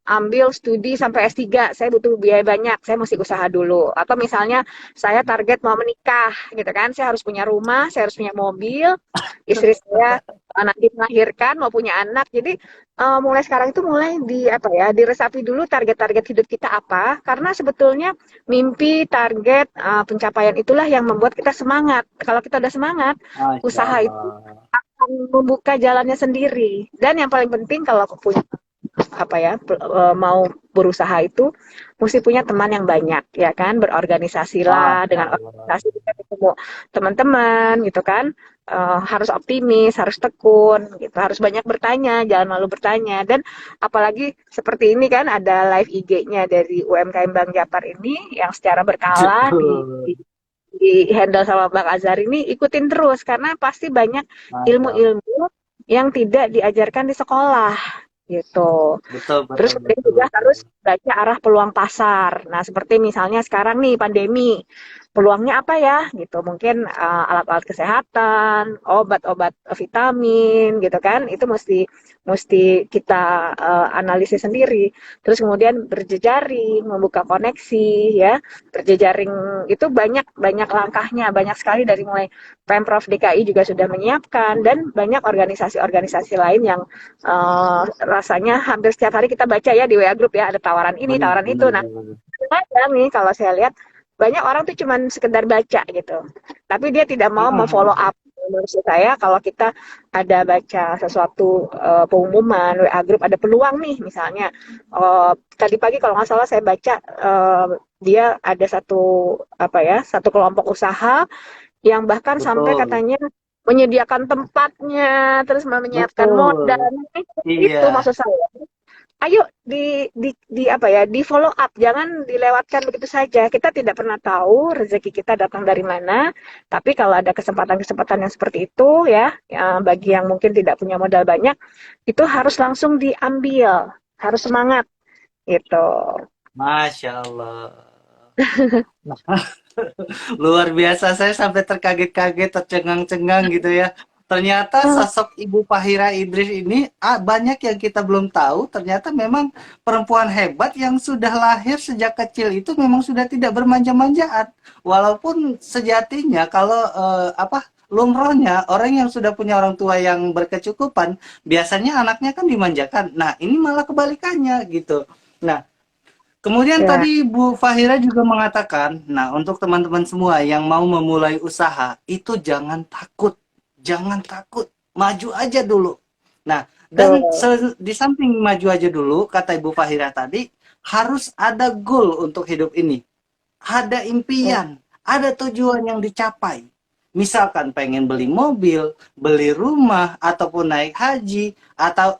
ambil studi sampai S3, saya butuh biaya banyak, saya mesti usaha dulu. Atau misalnya saya target mau menikah, gitu kan, saya harus punya rumah, saya harus punya mobil, istri saya nanti melahirkan, mau punya anak. Jadi mulai sekarang itu mulai di apa ya, diresapi dulu target-target hidup kita apa, karena sebetulnya mimpi, target, pencapaian itulah yang membuat kita semangat. Kalau kita udah semangat, Masya usaha itu Allah. akan membuka jalannya sendiri. Dan yang paling penting kalau punya apa ya mau berusaha itu mesti punya teman yang banyak ya kan, berorganisasilah, Masya dengan Allah. organisasi kita ketemu teman-teman gitu kan. Harus optimis, harus tekun gitu, harus banyak bertanya, jangan malu bertanya. Dan apalagi seperti ini kan ada live IG-nya dari UMKM Bang Japar ini yang secara berkala Betul. di handle sama Bang Azhar ini, ikutin terus karena pasti banyak Masya Allah. ilmu-ilmu yang tidak diajarkan di sekolah gitu. Betul, Terus betul, kemudian betul, juga betul. harus baca arah peluang pasar. Nah, seperti misalnya sekarang nih pandemi, peluangnya apa ya? Gitu. Mungkin alat-alat kesehatan, obat-obat vitamin, gitu kan? Itu mesti mesti kita analisis sendiri. Terus kemudian berjejaring, membuka koneksi, ya. Berjejaring itu banyak banyak langkahnya, banyak sekali dari mulai Pemprov DKI juga sudah menyiapkan dan banyak organisasi-organisasi lain yang rasanya hampir setiap hari kita baca ya di WA Group ya, ada tawaran ini, Benar, tawaran itu. benar, Nah, benar. kadang nih kalau saya lihat banyak orang tuh cuman sekedar baca gitu. Tapi dia tidak mau memfollow up. Menurut saya kalau kita ada baca sesuatu pengumuman WA Group ada peluang nih misalnya. Tadi pagi kalau nggak salah saya baca dia ada satu apa ya, satu kelompok usaha yang bahkan sampai Betul, katanya menyediakan tempatnya, terus menyiapkan modal. betul. Nah, Iya, itu maksud saya. Ayo di apa ya, di follow up, jangan dilewatkan begitu saja. Kita tidak pernah tahu rezeki kita datang dari mana, tapi kalau ada kesempatan-kesempatan yang seperti itu ya, bagi yang mungkin tidak punya modal banyak, itu harus langsung diambil, harus semangat gitu. Masya Allah. Luar biasa, saya sampai terkaget-kaget, tercengang-cengang gitu ya. Ternyata Hmm, sosok Ibu Fahira Idris ini banyak yang kita belum tahu. Ternyata memang perempuan hebat yang sudah lahir sejak kecil itu memang sudah tidak bermanja-manjaan. Walaupun sejatinya kalau lumrahnya orang yang sudah punya orang tua yang berkecukupan, biasanya anaknya kan dimanjakan. Nah, ini malah kebalikannya gitu. Nah, Kemudian Ya. tadi Bu Fahira juga mengatakan, nah untuk teman-teman semua yang mau memulai usaha, itu jangan takut. Jangan takut, maju aja dulu. Nah, dan Betul. di samping maju aja dulu, kata Ibu Fahira tadi, harus ada goal untuk hidup ini. Ada Ya. impian, ada tujuan yang dicapai. Misalkan pengen beli mobil, beli rumah, ataupun naik haji, atau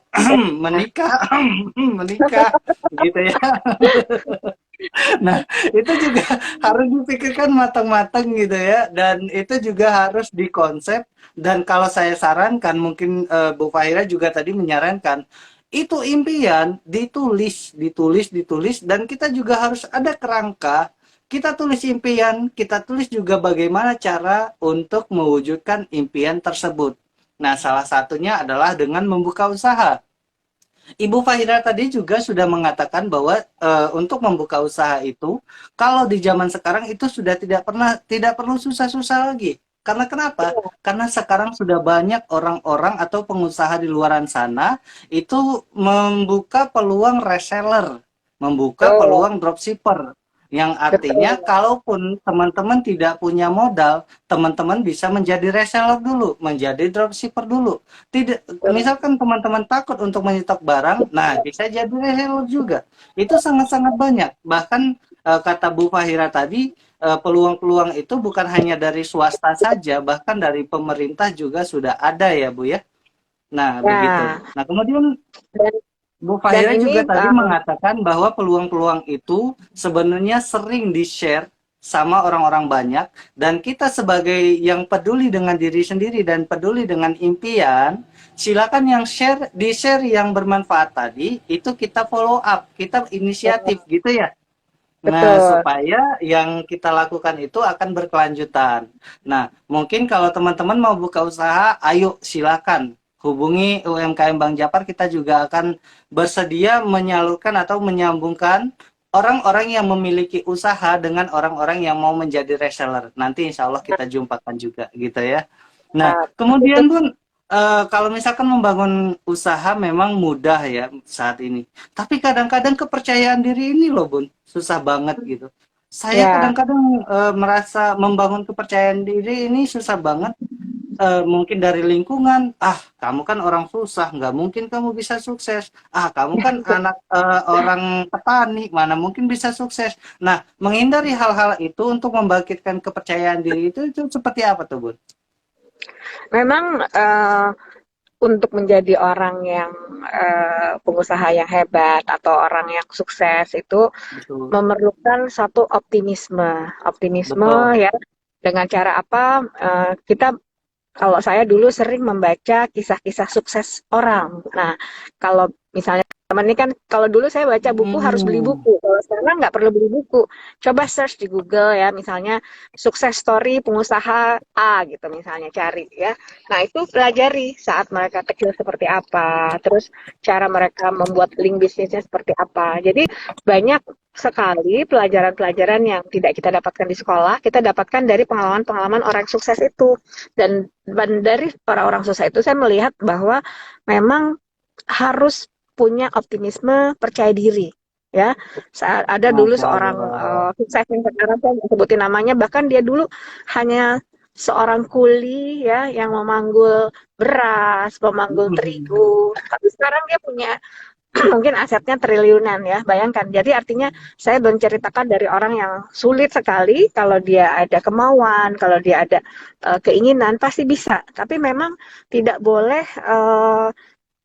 menikah, menikah, gitu ya. Nah, itu juga harus dipikirkan matang-matang gitu ya, dan itu juga harus dikonsep. Dan kalau saya sarankan, mungkin Bu Fahira juga tadi menyarankan, itu impian ditulis, ditulis, ditulis, dan kita juga harus ada kerangka. Kita tulis impian, kita tulis juga bagaimana cara untuk mewujudkan impian tersebut. Nah, salah satunya adalah dengan membuka usaha. Ibu Fahira tadi juga sudah mengatakan bahwa untuk membuka usaha itu, kalau di zaman sekarang itu sudah tidak perlu susah-susah lagi. Karena kenapa? Karena sekarang sudah banyak orang-orang atau pengusaha di luaran sana itu membuka peluang reseller, membuka Betul. peluang dropshipper. Yang artinya Betul. kalaupun teman-teman tidak punya modal, teman-teman bisa menjadi reseller dulu, menjadi dropshipper dulu. Tidak, Betul. misalkan teman-teman takut untuk menyetok barang, nah bisa jadi reseller juga. Itu sangat-sangat banyak. Bahkan kata Bu Fahira tadi, peluang-peluang itu bukan hanya dari swasta saja, bahkan dari pemerintah juga sudah ada ya Bu ya. Nah begitu. Ya. Nah kemudian Dan Bu dan Fahira ini juga tadi mengatakan bahwa peluang-peluang itu sebenarnya sering di-share sama orang-orang banyak, dan kita sebagai yang peduli dengan diri sendiri dan peduli dengan impian, silakan yang di-share yang bermanfaat tadi itu kita follow up, kita inisiatif gitu ya. Nah, betul. supaya yang kita lakukan itu akan berkelanjutan. Nah, mungkin kalau teman-teman mau buka usaha, ayo silakan hubungi UMKM Bang Japar. Kita juga akan bersedia menyalurkan atau menyambungkan orang-orang yang memiliki usaha dengan orang-orang yang mau menjadi reseller. Nanti insya Allah kita jumpakan juga gitu ya. Nah, Nah, itu kemudian Bun, kalau misalkan membangun usaha memang mudah ya saat ini. Tapi kadang-kadang kepercayaan diri ini loh Bun, susah banget gitu. Saya ya. kadang-kadang merasa membangun kepercayaan diri ini susah banget. Mungkin dari lingkungan, ah kamu kan orang susah, nggak mungkin kamu bisa sukses. Ah kamu kan anak orang petani, mana mungkin bisa sukses. Nah, menghindari hal-hal itu untuk membangkitkan kepercayaan diri itu seperti apa tuh Bun? Memang untuk menjadi orang yang pengusaha yang hebat atau orang yang sukses itu Betul, memerlukan satu optimisme. Optimisme betul. ya, dengan cara apa? Kita kalau saya dulu sering membaca kisah-kisah sukses orang. Nah, kalau misalnya teman ini kan, kalau dulu saya baca buku harus beli Hmm. buku. Kalau sekarang nggak perlu beli buku. Coba search di Google ya, misalnya sukses story pengusaha A gitu misalnya, cari ya. Nah, itu pelajari saat mereka kecil seperti apa, terus cara mereka membuat link bisnisnya seperti apa. Jadi banyak sekali pelajaran-pelajaran yang tidak kita dapatkan di sekolah, kita dapatkan dari pengalaman-pengalaman orang sukses itu. Dan dari orang-orang sukses itu saya melihat bahwa memang harus punya optimisme, percaya diri. Ya, saat ada dulu Masya seorang Allah. sukses yang sekarang saya nggak sebutin namanya, bahkan dia dulu hanya seorang kuli ya yang memanggul beras, memanggul terigu. Tapi sekarang dia punya mungkin asetnya triliunan ya, bayangkan. Jadi artinya saya menceritakan dari orang yang sulit sekali, kalau dia ada kemauan, kalau dia ada keinginan pasti bisa. Tapi memang tidak boleh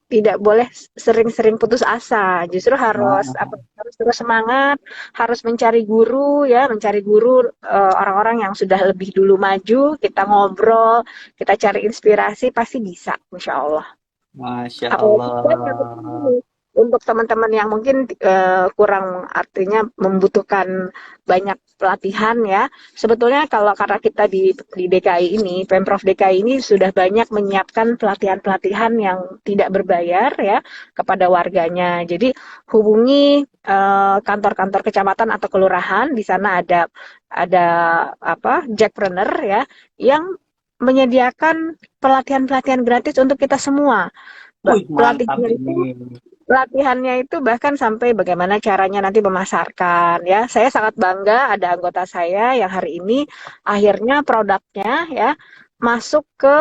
tidak boleh sering-sering putus asa. Justru harus Nah, apa? Harus terus semangat, harus mencari guru ya, mencari guru orang-orang yang sudah lebih dulu maju. Kita ngobrol, kita cari inspirasi, pasti bisa, insya Allah. Masya Apalagi saya satu Allah. ini untuk teman-teman yang mungkin kurang, artinya membutuhkan banyak pelatihan ya. Sebetulnya kalau karena kita di DKI ini, Pemprov DKI ini sudah banyak menyiapkan pelatihan-pelatihan yang tidak berbayar ya kepada warganya. Jadi hubungi kantor-kantor kecamatan atau kelurahan, di sana ada apa? Jackpreneur ya yang menyediakan pelatihan-pelatihan gratis untuk kita semua. Wih, mantap Pelatihnya ini. itu latihannya itu bahkan sampai bagaimana caranya nanti memasarkan ya. Saya sangat bangga ada anggota saya yang hari ini akhirnya produknya ya masuk ke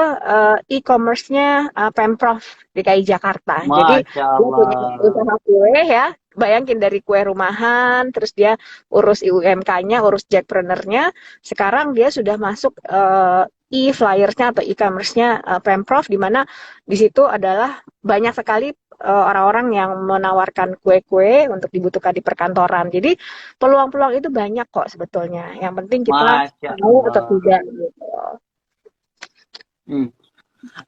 e-commerce-nya Pemprov DKI Jakarta. Jadi Masya dia punya Allah. usaha kue ya. Bayangin dari kue rumahan, terus dia urus UMK-nya, urus Jackpreneur-nya. Sekarang dia sudah masuk e-flyers-nya atau e-commerce-nya Pemprov, di mana di situ adalah banyak sekali orang-orang yang menawarkan kue-kue untuk dibutuhkan di perkantoran. Jadi peluang-peluang itu banyak kok sebetulnya. Yang penting kita Masya mau atau Allah. tidak gitu. Hmm.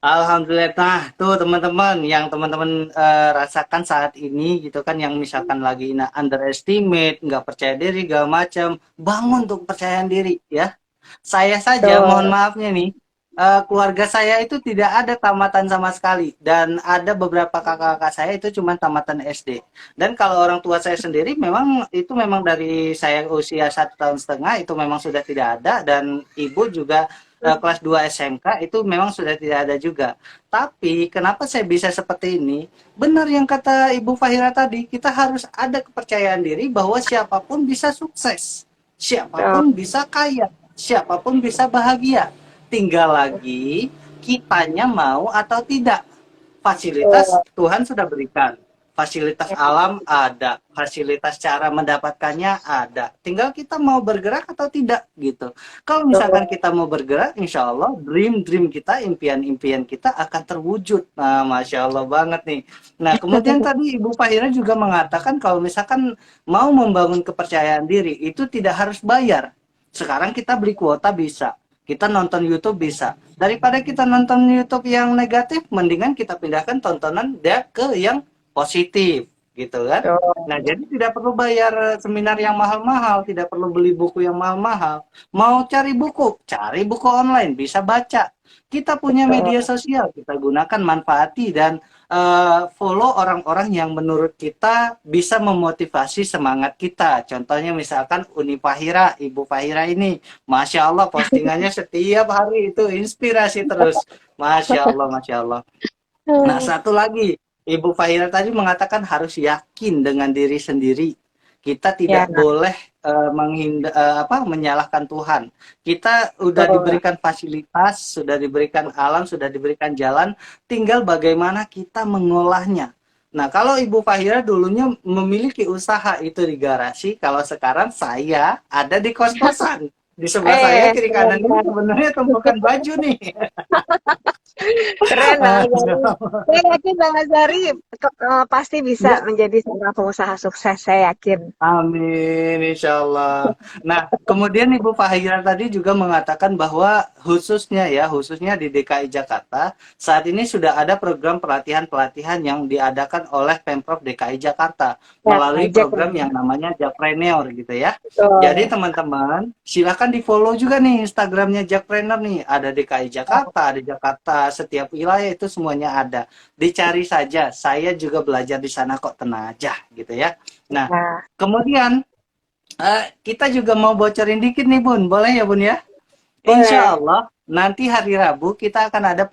Alhamdulillah. Nah, tuh teman-teman yang teman-teman rasakan saat ini gitu kan, yang misalkan lagi underestimate, nggak percaya diri, segala macam, bangun untuk kepercayaan diri ya. Saya saja, mohon Tuh, maafnya nih, keluarga saya itu tidak ada tamatan sama sekali, dan ada beberapa kakak-kakak saya itu cuma tamatan SD. Dan kalau orang tua saya sendiri memang itu memang dari saya usia 1,5 tahun itu memang sudah tidak ada, dan ibu juga kelas 2 SMK itu memang sudah tidak ada juga. Tapi kenapa saya bisa seperti ini? Benar yang kata Ibu Fahira tadi, kita harus ada kepercayaan diri bahwa siapapun bisa sukses, tuh, siapapun bisa kaya, siapapun bisa bahagia. Tinggal lagi kitanya mau atau tidak. Fasilitas tuh. Tuhan sudah berikan. Fasilitas alam ada, fasilitas cara mendapatkannya ada. Tinggal kita mau bergerak atau tidak gitu. Kalau misalkan Tuh. kita mau bergerak, insya Allah dream-dream kita, impian-impian kita akan terwujud. Nah, Masya Allah banget nih. Nah, kemudian tadi Ibu Fahira juga mengatakan kalau misalkan mau membangun kepercayaan diri, itu tidak harus bayar. Sekarang kita beli kuota bisa. Kita nonton YouTube bisa. Daripada kita nonton YouTube yang negatif, mendingan kita pindahkan tontonan dia ke yang positif, gitu kan? Nah, Tuh. jadi tidak perlu bayar seminar yang mahal-mahal, tidak perlu beli buku yang mahal-mahal. Mau cari buku online, bisa baca. Kita punya media Tuh. sosial, kita gunakan, manfaati, dan follow orang-orang yang menurut kita bisa memotivasi semangat kita. Contohnya misalkan Uni Fahira, Ibu Fahira ini, Masya Allah postingannya setiap hari itu inspirasi terus. Masya Allah, Masya Allah. Nah, satu lagi, Ibu Fahira tadi mengatakan harus yakin dengan diri sendiri. Kita Ya, tidak boleh menyalahkan Tuhan. Kita sudah tuh. diberikan fasilitas, sudah diberikan alam, sudah diberikan jalan, tinggal bagaimana kita mengolahnya. Nah, kalau Ibu Fahira dulunya memiliki usaha itu di garasi, kalau sekarang saya ada di kos-kosan. Di sebelah saya kiri Keren, kanan ini keren. sebenarnya tumpukan baju nih. Keren Bang Azari. Saya yakin Bang Azari pasti bisa Ya, menjadi seorang pengusaha sukses, saya yakin. amin, insya Allah. Nah, kemudian Ibu Fahira tadi juga mengatakan bahwa khususnya di DKI Jakarta, saat ini sudah ada program pelatihan-pelatihan yang diadakan oleh Pemprov DKI Jakarta Ya, melalui Jack. program yang namanya Jakpreneur gitu ya. Jadi Betul. teman-teman, silakan di-follow juga nih Instagramnya Jakpreneur nih. Ada DKI Jakarta, ada Jakarta, setiap wilayah itu semuanya ada. Dicari saja, saya juga belajar di sana kok, tenang aja gitu ya. Nah, Nah, kemudian kita juga mau bocorin dikit nih Bun, boleh ya Bun ya? boleh. Insya Allah nanti hari Rabu kita akan ada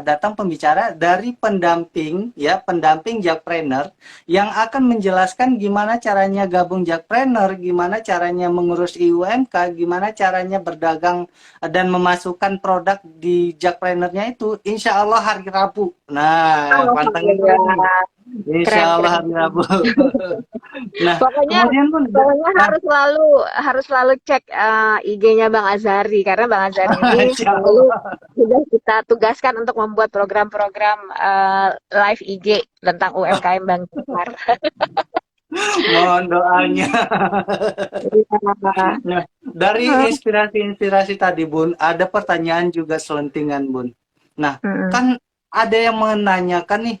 datang pembicara dari pendamping ya, pendamping Jakpreneur yang akan menjelaskan gimana caranya gabung Jakpreneur, gimana caranya mengurus IUMK, gimana caranya berdagang dan memasukkan produk di Jakpreneurnya itu. Insya Allah hari Rabu. Nah, pantengin dulu nih. Alhamdulillah. Keren, Insya Allah keren. hari Rabu. Nah, Pokoknya kemudian pun, pokoknya harus selalu cek IG-nya Bang Azari karena Bang Azari ini Masya selalu Allah. sudah kita tugaskan untuk membuat program-program live IG tentang UMKM Bang Jepar. Mohon doanya. Iya. Nah, dari inspirasi-inspirasi tadi, Bun, ada pertanyaan juga selentingan, Bun. Nah, Mm-mm. kan ada yang menanyakan nih,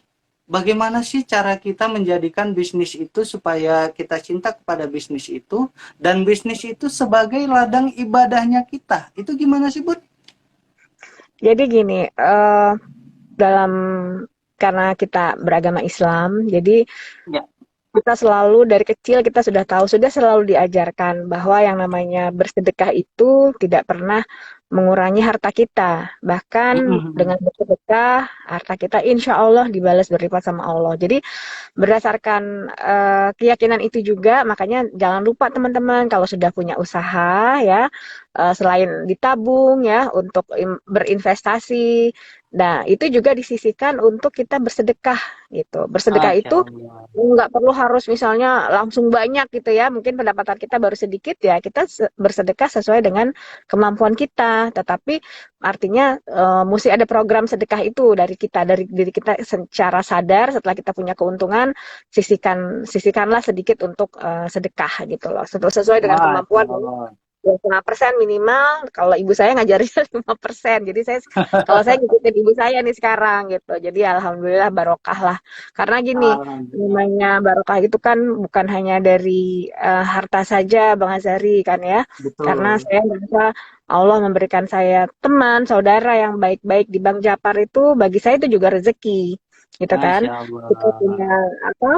bagaimana sih cara kita menjadikan bisnis itu supaya kita cinta kepada bisnis itu, dan bisnis itu sebagai ladang ibadahnya kita. Itu gimana sih, Bun? Jadi gini, dalam karena kita beragama Islam, jadi Ya. kita selalu dari kecil kita sudah tahu, sudah selalu diajarkan bahwa yang namanya bersedekah itu tidak pernah mengurangi harta kita. Bahkan dengan bersedekah harta kita insya Allah dibalas berlipat sama Allah. Jadi berdasarkan keyakinan itu juga, makanya jangan lupa teman-teman kalau sudah punya usaha ya, selain ditabung ya untuk berinvestasi, nah itu juga disisihkan untuk kita bersedekah gitu. Bersedekah Masya itu Allah. nggak perlu harus misalnya langsung banyak gitu ya. Mungkin pendapatan kita baru sedikit ya, kita bersedekah sesuai dengan kemampuan kita. Tetapi artinya mesti ada program sedekah itu dari kita, dari diri kita secara sadar. Setelah kita punya keuntungan, sisihkanlah sedikit untuk sedekah gitu loh. Sesuai dengan Masya kemampuan. Allah. 5% minimal, kalau ibu saya ngajarin 5%. Jadi kalau saya ngikutin ibu saya nih sekarang gitu. Jadi alhamdulillah barokah lah. Karena gini, Alhamdulillah. namanya barokah itu kan bukan hanya dari harta saja Bang Azari kan ya. Karena Betul. saya merasa Allah memberikan saya teman, saudara yang baik-baik di Bank Japar itu bagi saya itu juga rezeki gitu kan. Masya Kita punya Allah. apa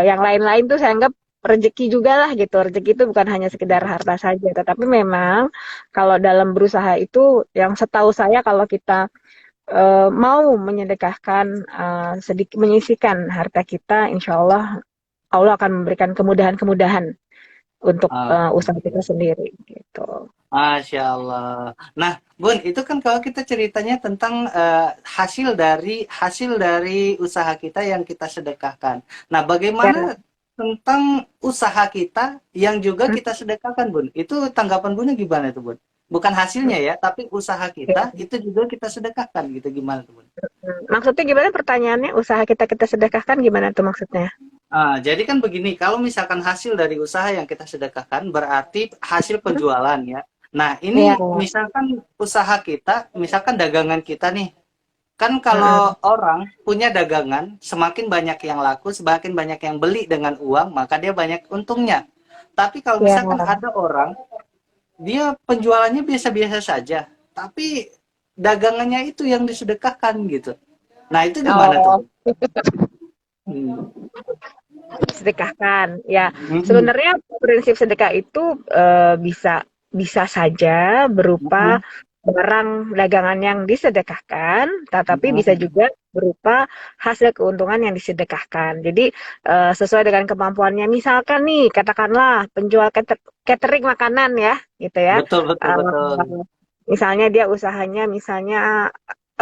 yang lain-lain tuh saya anggap rezeki juga lah gitu. Rezeki itu bukan hanya sekedar harta saja, tetapi memang kalau dalam berusaha itu yang setahu saya kalau kita mau menyedekahkan sedikit menyisihkan harta kita, insya Allah Allah akan memberikan kemudahan-kemudahan untuk usaha kita Alhamdulillah. sendiri gitu. Masya Allah. Nah, Bun, itu kan kalau kita ceritanya tentang hasil dari usaha kita yang kita sedekahkan. Nah, Ya. bagaimana tentang usaha kita yang juga kita sedekahkan, Bun? Itu tanggapan Bunnya gimana tuh, Bun? Bukan hasilnya ya, tapi usaha kita itu juga kita sedekahkan gitu. Gimana tuh, Bun? Maksudnya gimana pertanyaannya? Usaha kita sedekahkan gimana tuh maksudnya? Jadi kan begini, kalau misalkan hasil dari usaha yang kita sedekahkan berarti hasil penjualan ya. Nah, ini Ya. misalkan usaha kita, misalkan dagangan kita nih, kan kalau orang punya dagangan, semakin banyak yang laku, semakin banyak yang beli dengan uang, maka dia banyak untungnya. Tapi kalau Ya. misalkan ada orang, dia penjualannya biasa-biasa saja, tapi dagangannya itu yang disedekahkan gitu. Nah, itu gimana tuh, Oh, Bu? Hmm. sedekahkan. Ya, Mm-mm. sebenarnya prinsip sedekah itu bisa bisa saja berupa Mm-mm. barang dagangan yang disedekahkan, tetapi bisa Mm-mm. juga berupa hasil keuntungan yang disedekahkan. Jadi sesuai dengan kemampuannya. Misalkan nih, katakanlah penjual catering makanan ya, gitu ya. Betul, betul, betul. Misalnya dia usahanya misalnya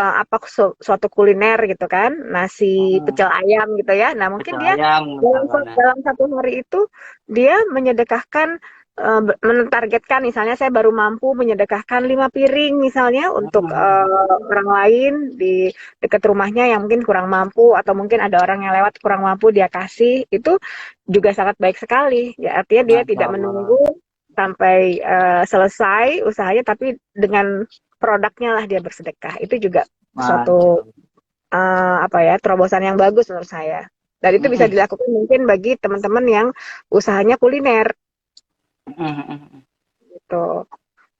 apa suatu kuliner gitu kan, nasi Mm-mm. pecel ayam gitu ya. Nah, mungkin Pecel dia ayam misalnya. dalam satu hari itu dia menyedekahkan menargetkan misalnya saya baru mampu menyedekahkan 5 piring misalnya untuk orang lain di dekat rumahnya yang mungkin kurang mampu atau mungkin ada orang yang lewat kurang mampu dia kasih itu juga sangat baik sekali ya artinya dia Masya tidak Allah. menunggu sampai selesai usahanya tapi dengan produknya lah dia bersedekah itu juga Masya suatu Allah. apa ya terobosan yang bagus menurut saya dan itu bisa Mm-mm. dilakukan mungkin bagi teman-teman yang usahanya kuliner Mm-mm. gitu.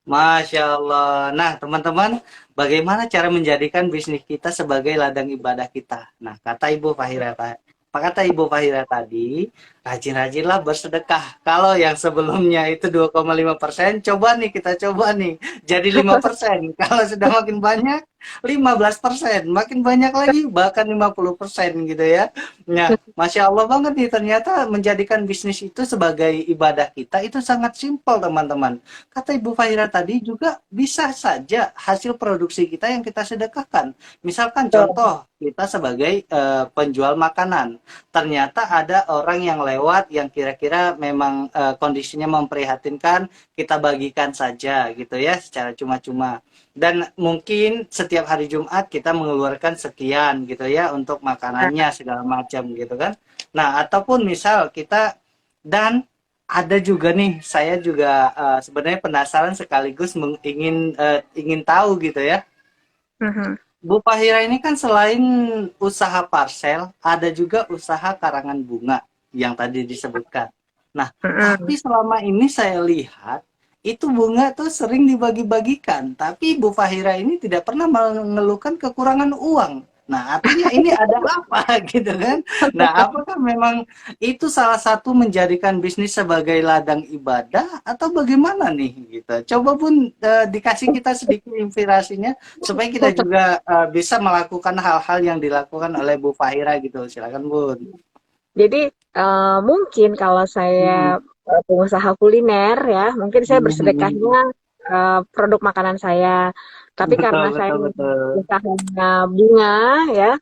Masya Allah. Nah, teman-teman, bagaimana cara menjadikan bisnis kita sebagai ladang ibadah kita? Nah, kata Ibu Fahira tadi, rajin-rajinlah bersedekah. Kalau yang sebelumnya itu 2,5%, coba nih kita coba nih jadi 5%. Kalau sudah makin banyak, 15%, makin banyak lagi bahkan 50% gitu ya. Nah, Masya Allah banget nih ternyata menjadikan bisnis itu sebagai ibadah kita itu sangat simpel, teman-teman. Kata Ibu Fahira tadi juga bisa saja hasil produksi kita yang kita sedekahkan. Misalkan Betul. contoh, kita sebagai penjual makanan. Ternyata ada orang yang lewat yang kira-kira memang kondisinya memprihatinkan, kita bagikan saja gitu ya secara cuma-cuma. Dan mungkin setiap hari Jumat kita mengeluarkan sekian gitu ya untuk makanannya segala macam gitu kan. Nah, ataupun misal kita dan ada juga nih, saya juga sebenarnya penasaran sekaligus ingin tahu gitu ya. Mhm. Bu Fahira ini kan selain usaha parcel, ada juga usaha karangan bunga yang tadi disebutkan. Nah, Mhm. tapi selama ini saya lihat itu bunga tuh sering dibagi-bagikan, tapi Bu Fahira ini tidak pernah mengeluhkan kekurangan uang. Nah, artinya ini ada apa gitu kan? Nah, apakah memang itu salah satu menjadikan bisnis sebagai ladang ibadah atau bagaimana nih gitu? Coba Bun dikasih kita sedikit inspirasinya supaya kita juga bisa melakukan hal-hal yang dilakukan oleh Bu Fahira gitu. Silakan Bun. Jadi mungkin kalau saya Hmm, pengusaha kuliner ya, mungkin saya hmm, hmm, bersedekahnya hmm. produk makanan saya. Tapi Betul, karena saya betul, betul. usahanya bunga ya,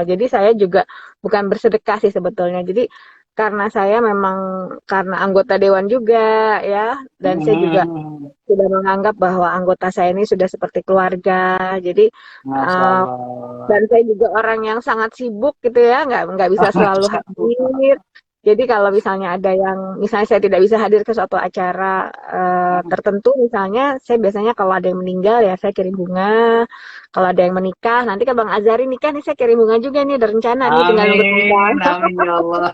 jadi saya juga bukan bersedekah sih sebetulnya. Jadi karena saya memang karena anggota dewan juga ya, dan Hmm, saya juga hmm, hmm. sudah menganggap bahwa anggota saya ini sudah seperti keluarga. Jadi Masya eh, Allah. dan saya juga orang yang sangat sibuk gitu ya, nggak bisa selalu Masya Allah. hadir. Jadi kalau misalnya ada yang, misalnya saya tidak bisa hadir ke suatu acara tertentu, misalnya saya biasanya kalau ada yang meninggal ya saya kirim bunga. Kalau ada yang menikah, nanti kan Bang Azari nikah nih saya kirim bunga juga nih, ada rencana nih tinggal nunggu tanggal. Amin, amin ya Allah.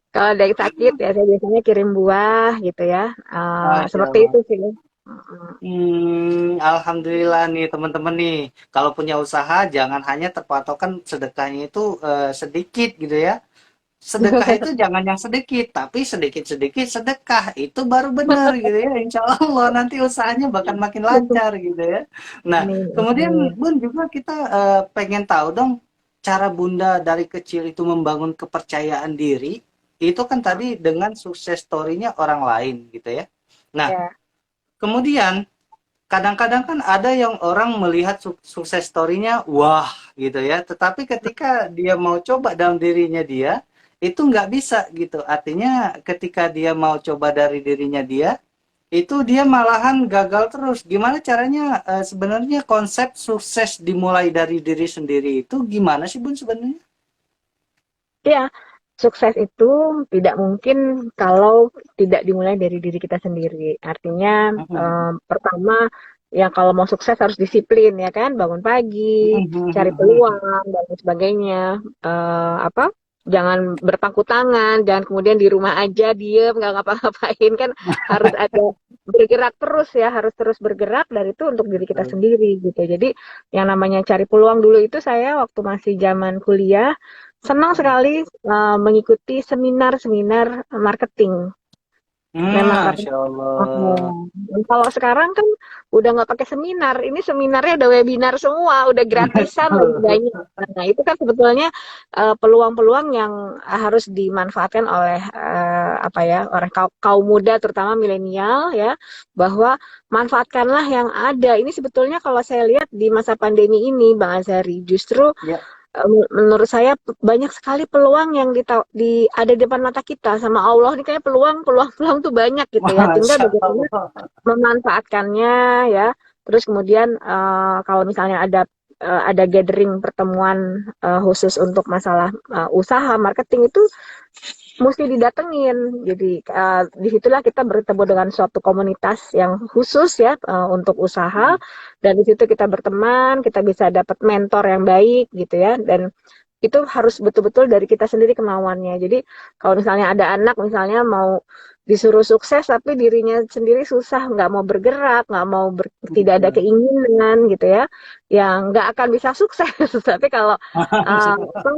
Kalau ada yang sakit ya saya biasanya kirim buah gitu ya. Masya Seperti Allah. itu sih. Mm-mm. Alhamdulillah nih teman-teman nih. Kalau punya usaha jangan hanya terpatokan sedekahnya itu sedikit gitu ya. Sedekah itu jangan yang sedikit, tapi sedikit-sedikit sedekah. Itu baru benar gitu ya. Insya Allah nanti usahanya bahkan makin lancar gitu ya. Nah, Amin, kemudian amin. Bun juga kita pengen tahu dong cara Bunda dari kecil itu membangun kepercayaan diri. Itu kan tadi dengan sukses story-nya orang lain gitu ya. Nah, Ya. kemudian kadang-kadang kan ada yang orang melihat sukses story-nya, wah gitu ya. Tetapi ketika dia mau coba dalam dirinya dia, itu nggak bisa gitu. Artinya ketika dia mau coba dari dirinya dia, itu dia malahan gagal terus. Gimana caranya sebenarnya konsep sukses dimulai dari diri sendiri itu gimana sih Bun sebenarnya? Ya, sukses itu tidak mungkin kalau tidak dimulai dari diri kita sendiri. Artinya, pertama, ya kalau mau sukses harus disiplin ya kan, bangun pagi, cari peluang dan lain sebagainya. Apa? Jangan berpangku tangan, jangan kemudian di rumah aja diem nggak ngapa-ngapain kan, harus ada bergerak terus ya, harus terus bergerak dan itu untuk diri kita Betul. sendiri gitu. Jadi yang namanya cari peluang dulu itu saya waktu masih zaman kuliah senang sekali mengikuti seminar-seminar marketing. Memang karena Masya Allah. kalau sekarang kan udah nggak pakai seminar, ini seminarnya udah webinar semua, udah gratisan lagi Betul. banyak. Nah itu kan sebetulnya peluang-peluang yang harus dimanfaatkan oleh apa ya orang kaum muda, terutama milenial ya, bahwa manfaatkanlah yang ada. Ini sebetulnya kalau saya lihat di masa pandemi ini, Bang Azhari, justru Ya. menurut saya banyak sekali peluang yang ada di depan mata kita sama Allah ini kayak peluang tuh banyak gitu ya. Tinggal Masya bagaimana Allah. memanfaatkannya ya. Terus kemudian kalau misalnya ada gathering pertemuan khusus untuk masalah usaha marketing itu mesti didatengin. Jadi disitulah kita bertemu dengan suatu komunitas yang khusus ya untuk usaha dan di situ kita berteman, kita bisa dapat mentor yang baik gitu ya dan itu harus betul-betul dari kita sendiri kemauannya. Jadi kalau misalnya ada anak misalnya mau disuruh sukses tapi dirinya sendiri susah, nggak mau bergerak, tidak ada Betul. keinginan gitu ya, yang nggak akan bisa sukses. Tapi kalau apa,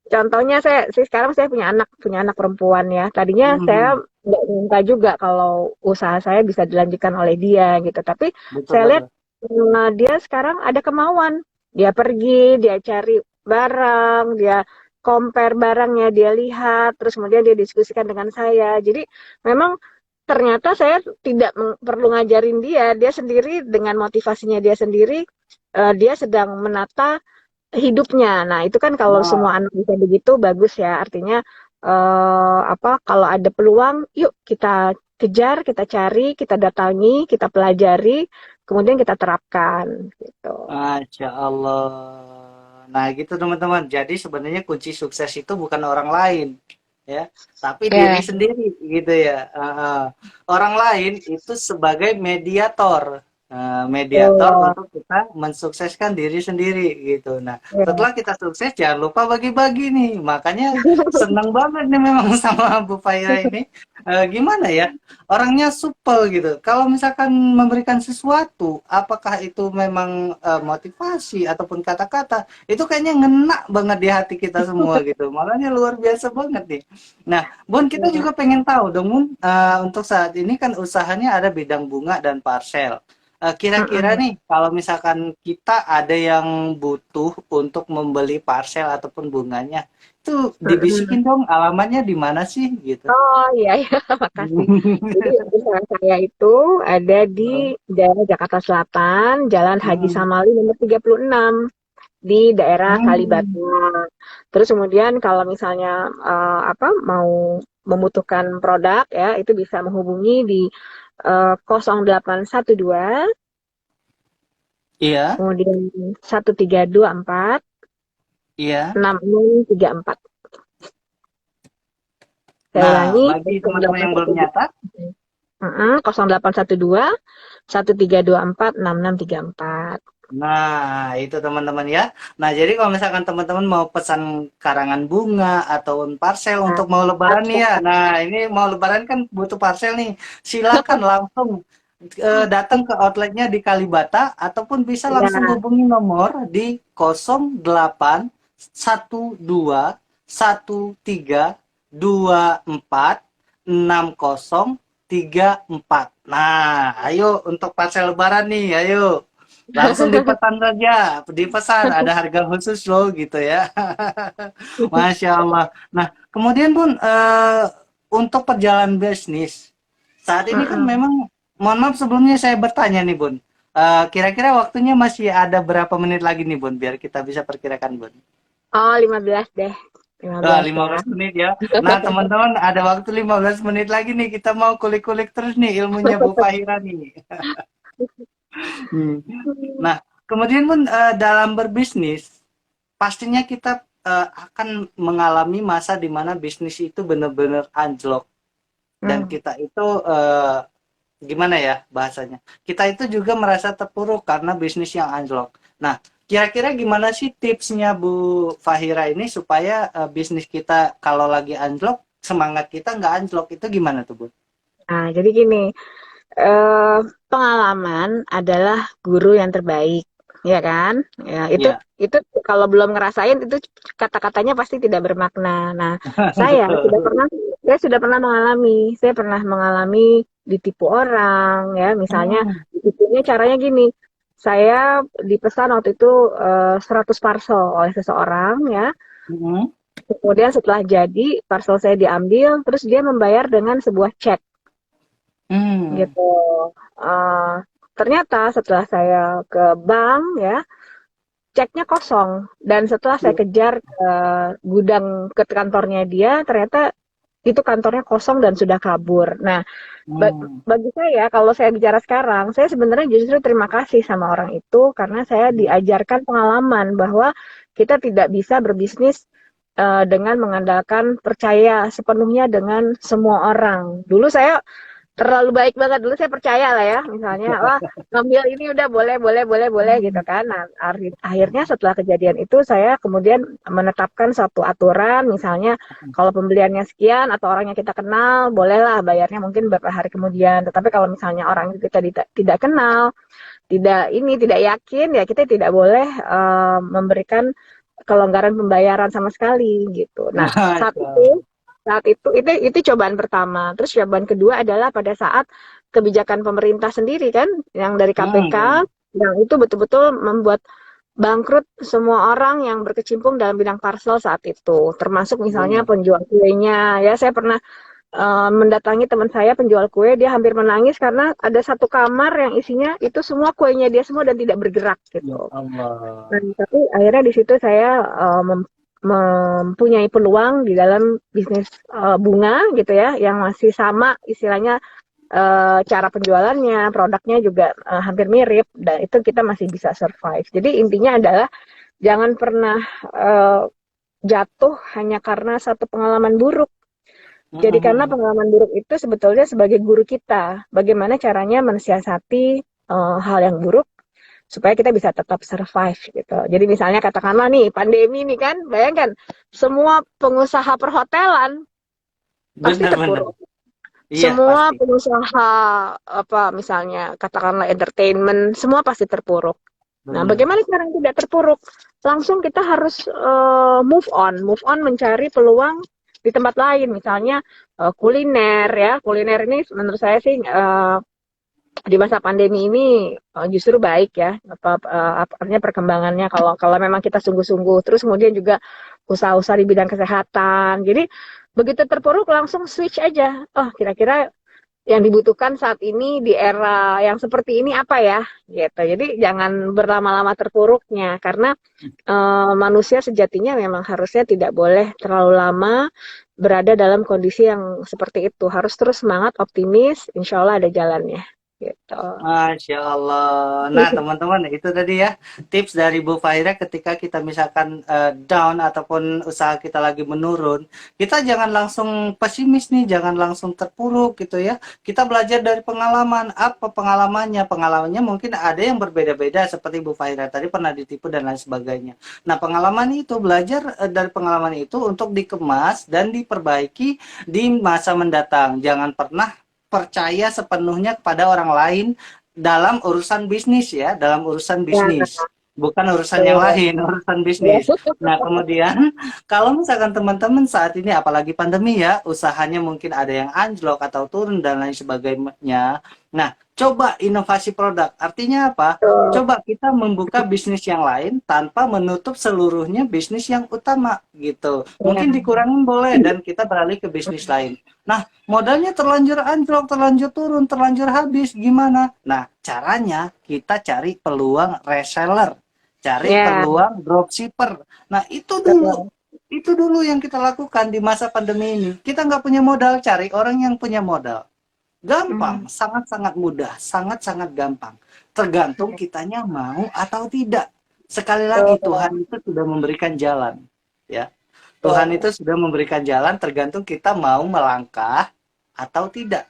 contohnya saya sekarang saya punya anak perempuan ya. Tadinya saya Mhm. nggak minta juga kalau usaha saya bisa dilanjutkan oleh dia gitu. Tapi Betul, saya lihat betul. dia sekarang ada kemauan. Dia pergi, dia cari barang, dia compare barangnya, dia lihat, terus kemudian dia diskusikan dengan saya. Jadi memang ternyata saya tidak perlu ngajarin dia, dia sendiri dengan motivasinya dia sendiri, dia sedang menata hidupnya. Nah, itu kan kalau semua Nah, anak bisa begitu bagus ya. Artinya apa kalau ada peluang, yuk kita kejar, kita cari, kita datangi, kita pelajari, kemudian kita terapkan gitu. Masya Allah. Nah, gitu teman-teman. Jadi sebenarnya kunci sukses itu bukan orang lain, ya, tapi diri Ya, sendiri, gitu ya. Orang lain itu sebagai mediator. mediator Betul. untuk kita mensukseskan diri sendiri gitu. Nah, Ya. setelah kita sukses jangan lupa bagi-bagi nih. Makanya senang banget nih memang sama Bu Faira ini. Gimana ya? Orangnya supel gitu. Kalau misalkan memberikan sesuatu, apakah itu memang motivasi ataupun kata-kata, itu kayaknya ngena banget di hati kita semua gitu. Makanya luar biasa banget nih. Nah, Bun, kita juga pengen tahu dong, Bun, untuk saat ini kan usahanya ada bidang bunga dan parcel. Kira-kira Mm-mm. nih, kalau misalkan kita ada yang butuh untuk membeli parcel ataupun bunganya, itu dibisikin Mm-mm. dong alamatnya di mana sih gitu. Oh iya, iya, makasih. Jadi usaha saya itu ada di daerah Jakarta Selatan, Jalan Haji Hmm. Samali nomor 36 di daerah Hmm. Kalibata. Terus kemudian kalau misalnya mau membutuhkan produk ya, itu bisa menghubungi di 0812 Iya, kemudian 1324 iya. 6634. Saya Nah, ulangi bagi teman-teman yang belum 0812 nyata, 0812 1324 6634. nah, itu teman-teman ya. Nah, jadi kalau misalkan teman-teman mau pesan karangan bunga ataupun parcel Nah, untuk mau lebaran nih ya. Nah, ini mau lebaran kan butuh parcel nih. Silakan langsung datang ke outletnya di Kalibata ataupun bisa langsung ya, hubungi nomor di 081213246034. Nah, ayo untuk parcel lebaran nih, ayo. Langsung dipesan saja, dipesan ada harga khusus loh gitu ya. Masya Allah. Nah, kemudian Bun, untuk perjalanan bisnis saat ini kan mm-mm. memang, mohon maaf sebelumnya saya bertanya nih Bun. Kira-kira waktunya masih ada berapa menit lagi nih Bun, biar kita bisa perkirakan Bun. Oh, 15 deh. lima Wah, belas ya. 15 menit ya. Nah, teman-teman ada waktu 15 menit lagi nih. Kita mau kulik-kulik terus nih ilmunya Bu Fahira nih. Hmm. Nah, kemudian pun dalam berbisnis, pastinya kita akan mengalami masa di mana bisnis itu benar-benar anjlok dan Hmm. kita itu gimana ya bahasanya? Kita itu juga merasa terpuruk karena bisnis yang anjlok. Nah, kira-kira gimana sih tipsnya Bu Fahira ini supaya bisnis kita kalau lagi anjlok, semangat kita nggak anjlok itu gimana tuh Bu? Nah, jadi gini, eh, pengalaman adalah guru yang terbaik, ya kan? Ya, Iya, itu kalau belum ngerasain itu kata-katanya pasti tidak bermakna. Nah, saya sudah betul. pernah saya sudah pernah mengalami, saya pernah mengalami ditipu orang, ya, misalnya Hmm. ditipunya caranya gini. Saya dipesan waktu itu 100 parcel oleh seseorang, ya. Hmm. Kemudian setelah jadi, parcel saya diambil, terus dia membayar dengan sebuah cek, Hmm. gitu. Eh, Ternyata setelah saya ke bank, ya, ceknya kosong. Dan setelah saya kejar ke gudang, ke kantornya dia, ternyata itu kantornya kosong dan sudah kabur. Nah, Hmm. bagi saya, kalau saya bicara sekarang, saya sebenarnya justru terima kasih sama orang itu karena saya Hmm. diajarkan pengalaman bahwa kita tidak bisa berbisnis dengan mengandalkan percaya sepenuhnya dengan semua orang. Dulu saya terlalu baik banget, dulu saya percaya lah ya, misalnya wah, ngambil ini udah boleh boleh boleh boleh gitu kan. Nah, akhirnya setelah kejadian itu saya kemudian menetapkan satu aturan, misalnya kalau pembeliannya sekian atau orang yang kita kenal bolehlah bayarnya mungkin beberapa hari kemudian, tetapi kalau misalnya orang itu kita tidak kenal, tidak yakin, ya kita tidak boleh memberikan kelonggaran pembayaran sama sekali gitu. Nah, saat Masya itu Allah. saat itu cobaan pertama. Terus cobaan kedua adalah pada saat kebijakan pemerintah sendiri kan, yang dari KPK, Hmm. yang itu betul-betul membuat bangkrut semua orang yang berkecimpung dalam bidang parcel saat itu, termasuk misalnya Benar. penjual kuenya. Ya, saya pernah mendatangi teman saya penjual kue, dia hampir menangis karena ada satu kamar yang isinya itu semua kuenya dia semua dan tidak bergerak Ya gitu. Allah. Nah, tapi akhirnya di situ saya mempunyai peluang di dalam bisnis bunga gitu ya, yang masih sama istilahnya, cara penjualannya, produknya juga hampir mirip, dan itu kita masih bisa survive. Jadi intinya adalah jangan pernah uh, jatuh hanya karena satu pengalaman buruk. Jadi karena Hmm. pengalaman buruk itu sebetulnya sebagai guru kita, bagaimana caranya mensiasati hal yang buruk supaya kita bisa tetap survive gitu. Jadi misalnya katakanlah nih pandemi nih kan, bayangkan semua pengusaha perhotelan pasti Benar-benar. terpuruk. Iya, Semua pasti. pengusaha apa misalnya katakanlah entertainment semua pasti terpuruk. Nah, Benar. bagaimana cara tidak terpuruk? Langsung kita harus move on mencari peluang di tempat lain, misalnya kuliner ya. Kuliner ini menurut saya sih di masa pandemi ini justru baik ya artinya perkembangannya kalau kalau memang kita sungguh-sungguh terus kemudian juga usaha-usaha di bidang kesehatan jadi begitu terpuruk langsung switch aja oh kira-kira yang dibutuhkan saat ini di era yang seperti ini apa ya gitu jadi jangan berlama-lama terpuruknya karena manusia sejatinya memang harusnya tidak boleh terlalu lama berada dalam kondisi yang seperti itu harus terus semangat optimis insya Allah ada jalannya gitu. Masya Allah. Nah, teman-teman, itu tadi ya tips dari Bu Fahira ketika kita misalkan down ataupun usaha kita lagi menurun, kita jangan langsung pesimis nih, jangan langsung terpuruk gitu ya. Kita belajar dari pengalaman. Apa pengalamannya? Pengalamannya mungkin ada yang berbeda-beda seperti Bu Fahira tadi pernah ditipu dan lain sebagainya. Nah, pengalaman itu belajar dari pengalaman itu untuk dikemas dan diperbaiki di masa mendatang. Jangan pernah percaya sepenuhnya kepada orang lain dalam urusan bisnis ya, dalam urusan Ya, bisnis. Bukan urusan yang betul. lain, urusan Ya, bisnis. Nah, kemudian kalau misalkan teman-teman saat ini apalagi pandemi ya, usahanya mungkin ada yang anjlok atau turun dan lain sebagainya. Nah, coba inovasi produk. Artinya apa? betul. Coba kita membuka bisnis yang lain tanpa menutup seluruhnya bisnis yang utama gitu. Ya, Mungkin dikurangin boleh dan kita beralih ke bisnis lain. Nah, modalnya terlanjur anjlok, terlanjur turun, terlanjur habis, gimana? Nah, caranya kita cari peluang reseller, cari ya, peluang dropshipper. Nah, itu dulu. betul. Itu dulu yang kita lakukan di masa pandemi ini. Kita nggak punya modal, cari orang yang punya modal. Hmm. Gampang, sangat-sangat mudah, sangat-sangat gampang. Tergantung kitanya mau atau tidak. Sekali lagi, Betul. Tuhan itu sudah memberikan jalan. Ya, Tuhan Betul. itu sudah memberikan jalan tergantung kita mau melangkah atau tidak.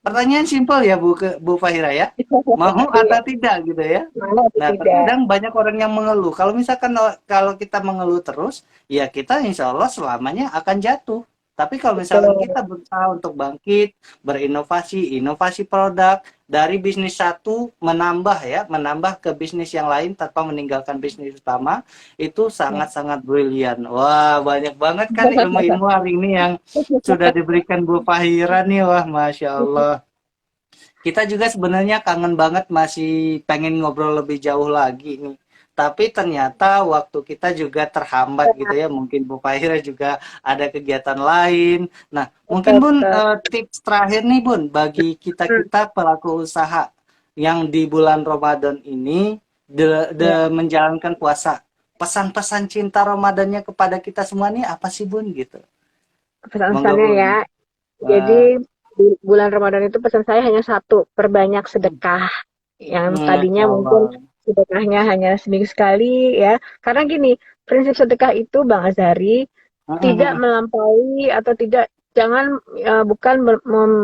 Pertanyaan simpel ya Bu Fahira ya. Mau Iya, atau tidak gitu ya. mana atau Nah, tidak. terkadang banyak orang yang mengeluh. Kalau misalkan kalau kita mengeluh terus, ya kita insya Allah selamanya akan jatuh. Tapi kalau misalkan Betul. kita berusaha untuk bangkit, berinovasi, inovasi produk, dari bisnis satu menambah ya, menambah ke bisnis yang lain tanpa meninggalkan bisnis utama, itu Ya. sangat-sangat brilian. Wah, banyak banget kan ilmu-ilmu hari ini yang sudah diberikan Bu Fahira nih. Wah, Masya Allah. Kita juga sebenarnya kangen banget masih pengen ngobrol lebih jauh lagi nih. Tapi ternyata waktu kita juga terhambat gitu ya. Mungkin Bu Fahira juga ada kegiatan lain. Nah, mungkin Betul, Bun betul. tips terakhir nih Bun bagi Hmm. kita-kita pelaku usaha yang di bulan Ramadan ini Ya, menjalankan puasa. Pesan-pesan cinta Ramadannya kepada kita semua nih apa sih Bun gitu? Monggo pesan-pesannya Bun. ya. Jadi Wah, di bulan Ramadan itu pesan saya hanya satu, perbanyak sedekah. Yang tadinya Masya mungkin Allah. sedekahnya hanya seminggu sekali ya. Karena gini, prinsip sedekah itu Bang Azhari tidak melampaui atau tidak jangan bukan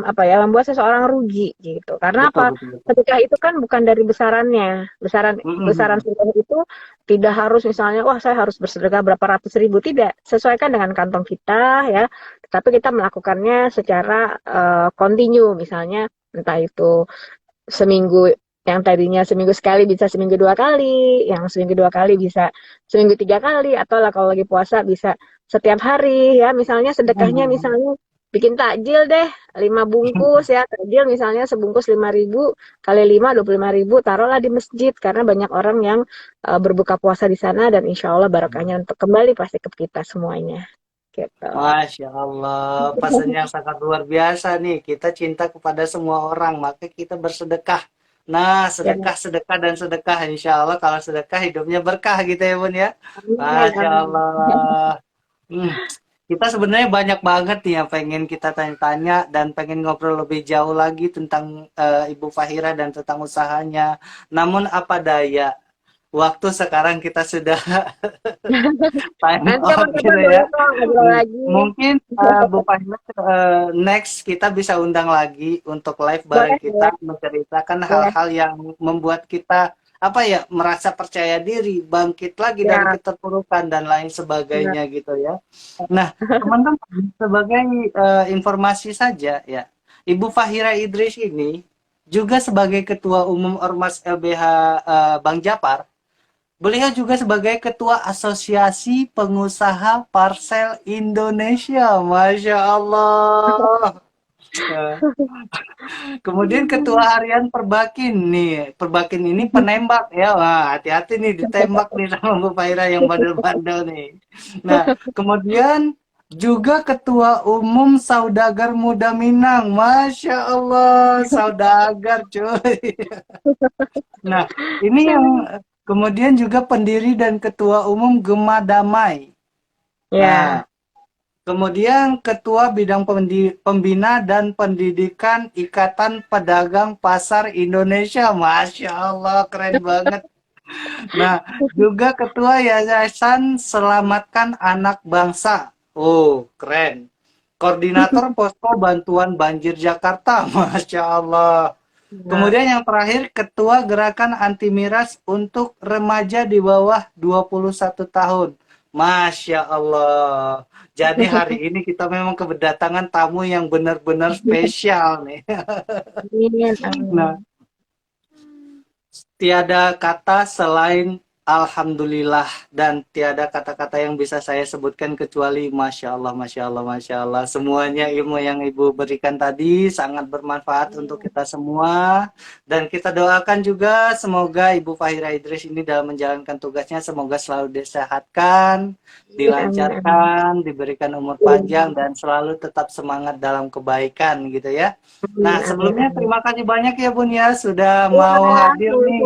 apa ya membuat seseorang rugi gitu. Karena Betul, apa? betul, betul. Sedekah itu kan bukan dari besarannya. Besaran sedekah itu tidak harus misalnya wah saya harus bersedekah berapa ratus ribu tidak. Sesuaikan dengan kantong kita ya. Tetapi kita melakukannya secara continue misalnya entah itu seminggu yang tadinya seminggu sekali bisa seminggu dua kali, yang seminggu dua kali bisa seminggu tiga kali, atau lah kalau lagi puasa bisa setiap hari ya. Misalnya sedekahnya misalnya bikin takjil deh 5 bungkus ya takjil misalnya sebungkus 5.000 kali 5 25.000 taruhlah di masjid karena banyak orang yang berbuka puasa di sana dan insya Allah barokahnya untuk kembali pasti ke kita semuanya gitu. Masya Allah, pesan yang sangat luar biasa nih. Kita cinta kepada semua orang, maka kita bersedekah. Nah, Ya, sedekah, sedekah, dan sedekah. Insya Allah kalau sedekah hidupnya berkah gitu ya Bun ya. amin, Masya amin. Allah. Hmm, kita sebenarnya banyak banget nih yang pengen kita tanya-tanya dan pengen ngobrol lebih jauh lagi tentang Ibu Fahira dan tentang usahanya. Namun apa daya, waktu sekarang kita sudah time Nanti out kapan-kapan gitu boleh ya. kok ngobrol lagi. Mungkin Bu Fahima next kita bisa undang lagi untuk live bareng Boleh, kita boleh, menceritakan boleh. hal-hal yang membuat kita apa ya merasa percaya diri, bangkit lagi dari Ya, keterpurukan dan lain benar. sebagainya gitu ya. Nah, teman-teman sebagai informasi saja ya, Ibu Fahira Idris ini juga sebagai Ketua Umum Ormas LBH Bang Japar. Beliau juga sebagai Ketua Asosiasi Pengusaha Parsel Indonesia. Masya Allah. Eh, Kemudian Ketua Harian Perbakin nih. Perbakin ini penembak ya. Wah, hati-hati nih ditembak nih sama Bu Faira yang bandel-bandel nih. Nah, kemudian juga Ketua Umum Saudagar Muda Minang. Masya Allah, saudagar cuy. Nah, ini yang kemudian juga pendiri dan ketua umum Gema Damai. Ya, Nah, kemudian ketua bidang pembina dan pendidikan Ikatan Pedagang Pasar Indonesia. Masya Allah, keren banget. Nah, juga ketua Yayasan Selamatkan Anak Bangsa. Oh, keren. Koordinator Posko Bantuan Banjir Jakarta. Masya Allah. ya. Kemudian yang terakhir, Ketua Gerakan Anti Miras untuk remaja di bawah 21 tahun. Masya Allah. Jadi hari ini kita memang kedatangan tamu yang benar-benar spesial nih. Amin, Nah, amin. tiada kata selain Alhamdulillah dan tiada kata-kata yang bisa saya sebutkan kecuali Masya Allah, Masya Allah, Masya Allah. Semuanya ilmu yang Ibu berikan tadi sangat bermanfaat untuk kita semua. Dan kita doakan juga semoga Ibu Fahira Idris ini dalam menjalankan tugasnya semoga selalu disehatkan, Amin, amin. dilancarkan, diberikan umur panjang dan selalu tetap semangat dalam kebaikan gitu ya. Amin, Nah, amin, sebelumnya amin. terima kasih banyak ya Bun ya sudah Ya, mau hadir nih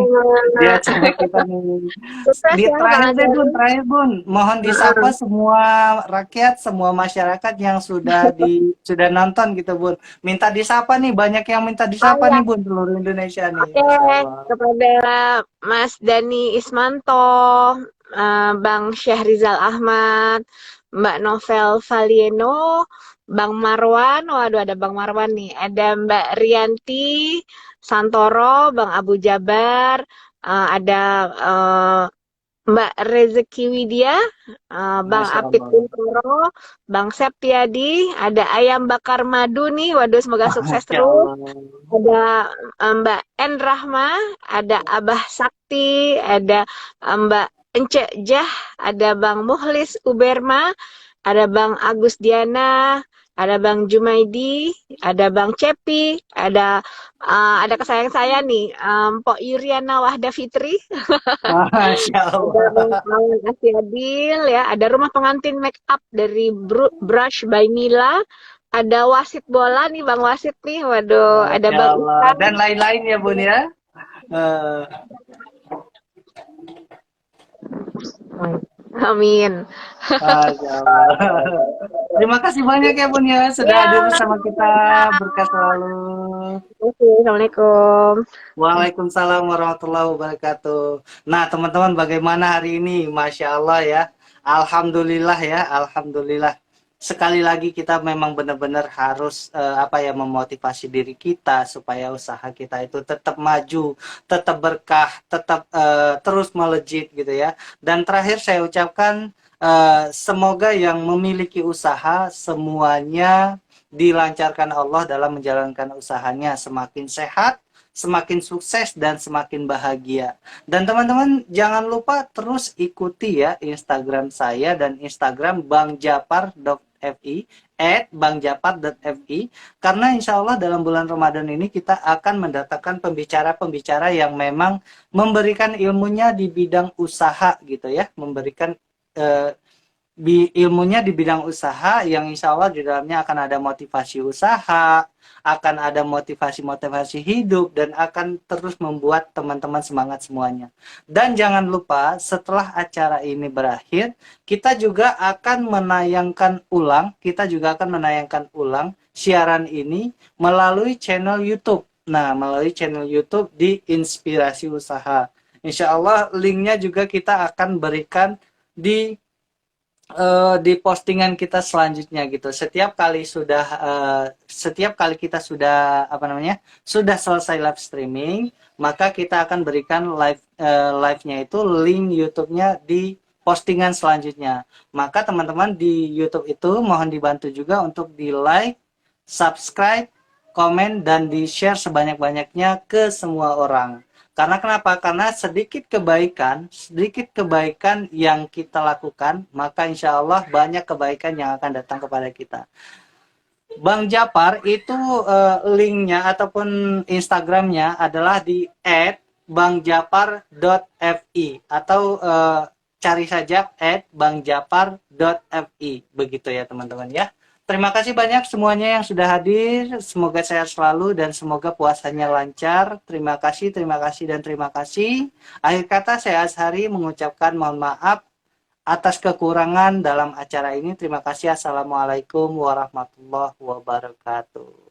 di sama-sama. acara kita nih. Sukses Di ya, Bang terakhir deh Bun, Adari. terakhir Bun, mohon disapa Heeh. semua rakyat, semua masyarakat yang sudah nonton gitu Bun. Minta disapa nih, banyak yang minta Oh disapa ya, nih Bun, seluruh Indonesia nih. oke. Masya Allah. Kepada Mas Dani Ismanto, Bang Syahrizal Ahmad, Mbak Novel Valieno, Bang Marwan, waduh ada Bang Marwan nih, ada Mbak Rianti Santoro, Bang Abu Jabar, ada eh, Mbak Rezeki Widya, Bang Masya Apit Allah. Kuntoro, Bang Septiadi, ada Ayam Bakar Madu nih, waduh semoga sukses Masya terus. Allah. Ada Mbak N Rahma, ada Abah Sakti, ada Mbak Ence Jah, ada Bang Muhlis Uberma, ada Bang Agus Diana, ada Bang Jumaidi, ada Bang Cepi, ada kesayang saya nih, Mpok Yuriana Wahda Fitri, Masya ada Bang Allah. Awan Asyadil ya, ada rumah pengantin make up dari Brush by Mila, ada wasit bola nih Bang Wasit nih, waduh, ada Masya Bang Allah. Ikan. Dan lain-lain ya Bun ya. Eh, Amin. Masya Allah. Terima kasih banyak ya Bun ya sudah Ya, hadir bersama kita. sama-sama. Berkah selalu. Oke, Assalamualaikum. Waalaikumsalam warahmatullahi wabarakatuh. Nah, teman-teman, bagaimana hari ini? Masya Allah ya. Alhamdulillah ya, Alhamdulillah. Sekali lagi kita memang benar-benar harus apa ya memotivasi diri kita supaya usaha kita itu tetap maju, tetap berkah, tetap terus melejit gitu ya. Dan terakhir saya ucapkan semoga yang memiliki usaha semuanya dilancarkan Allah dalam menjalankan usahanya semakin sehat, semakin sukses dan semakin bahagia. Dan teman-teman jangan lupa terus ikuti ya Instagram saya dan Instagram bangjapar.fi @bangjapar.fi karena insya Allah dalam bulan Ramadan ini kita akan mendatangkan pembicara-pembicara yang memang memberikan ilmunya di bidang usaha gitu ya, memberikan eh, ilmunya di bidang usaha yang insya Allah di dalamnya akan ada motivasi usaha, akan ada motivasi-motivasi hidup, dan akan terus membuat teman-teman semangat semuanya. Dan jangan lupa setelah acara ini berakhir, kita juga akan menayangkan ulang siaran ini melalui channel YouTube. Nah, melalui channel YouTube di Inspirasi Usaha. Insya Allah linknya juga kita akan berikan di di postingan kita selanjutnya gitu. Setiap kali kita sudah apa namanya sudah selesai live streaming, maka kita akan berikan live-nya itu link YouTube-nya di postingan selanjutnya. Maka teman-teman di YouTube itu mohon dibantu juga untuk di like, subscribe, komen dan di share sebanyak-banyaknya ke semua orang. Karena kenapa? Karena sedikit kebaikan yang kita lakukan, maka insya Allah banyak kebaikan yang akan datang kepada kita. Bang Japar itu linknya ataupun Instagramnya adalah di @bangjapar.fi atau cari saja @bangjapar.fi begitu ya teman-teman ya. Terima kasih banyak semuanya yang sudah hadir. Semoga sehat selalu dan semoga puasanya lancar. Terima kasih, dan terima kasih. Akhir kata saya Ashari mengucapkan mohon maaf atas kekurangan dalam acara ini. Terima kasih. Assalamualaikum warahmatullahi wabarakatuh.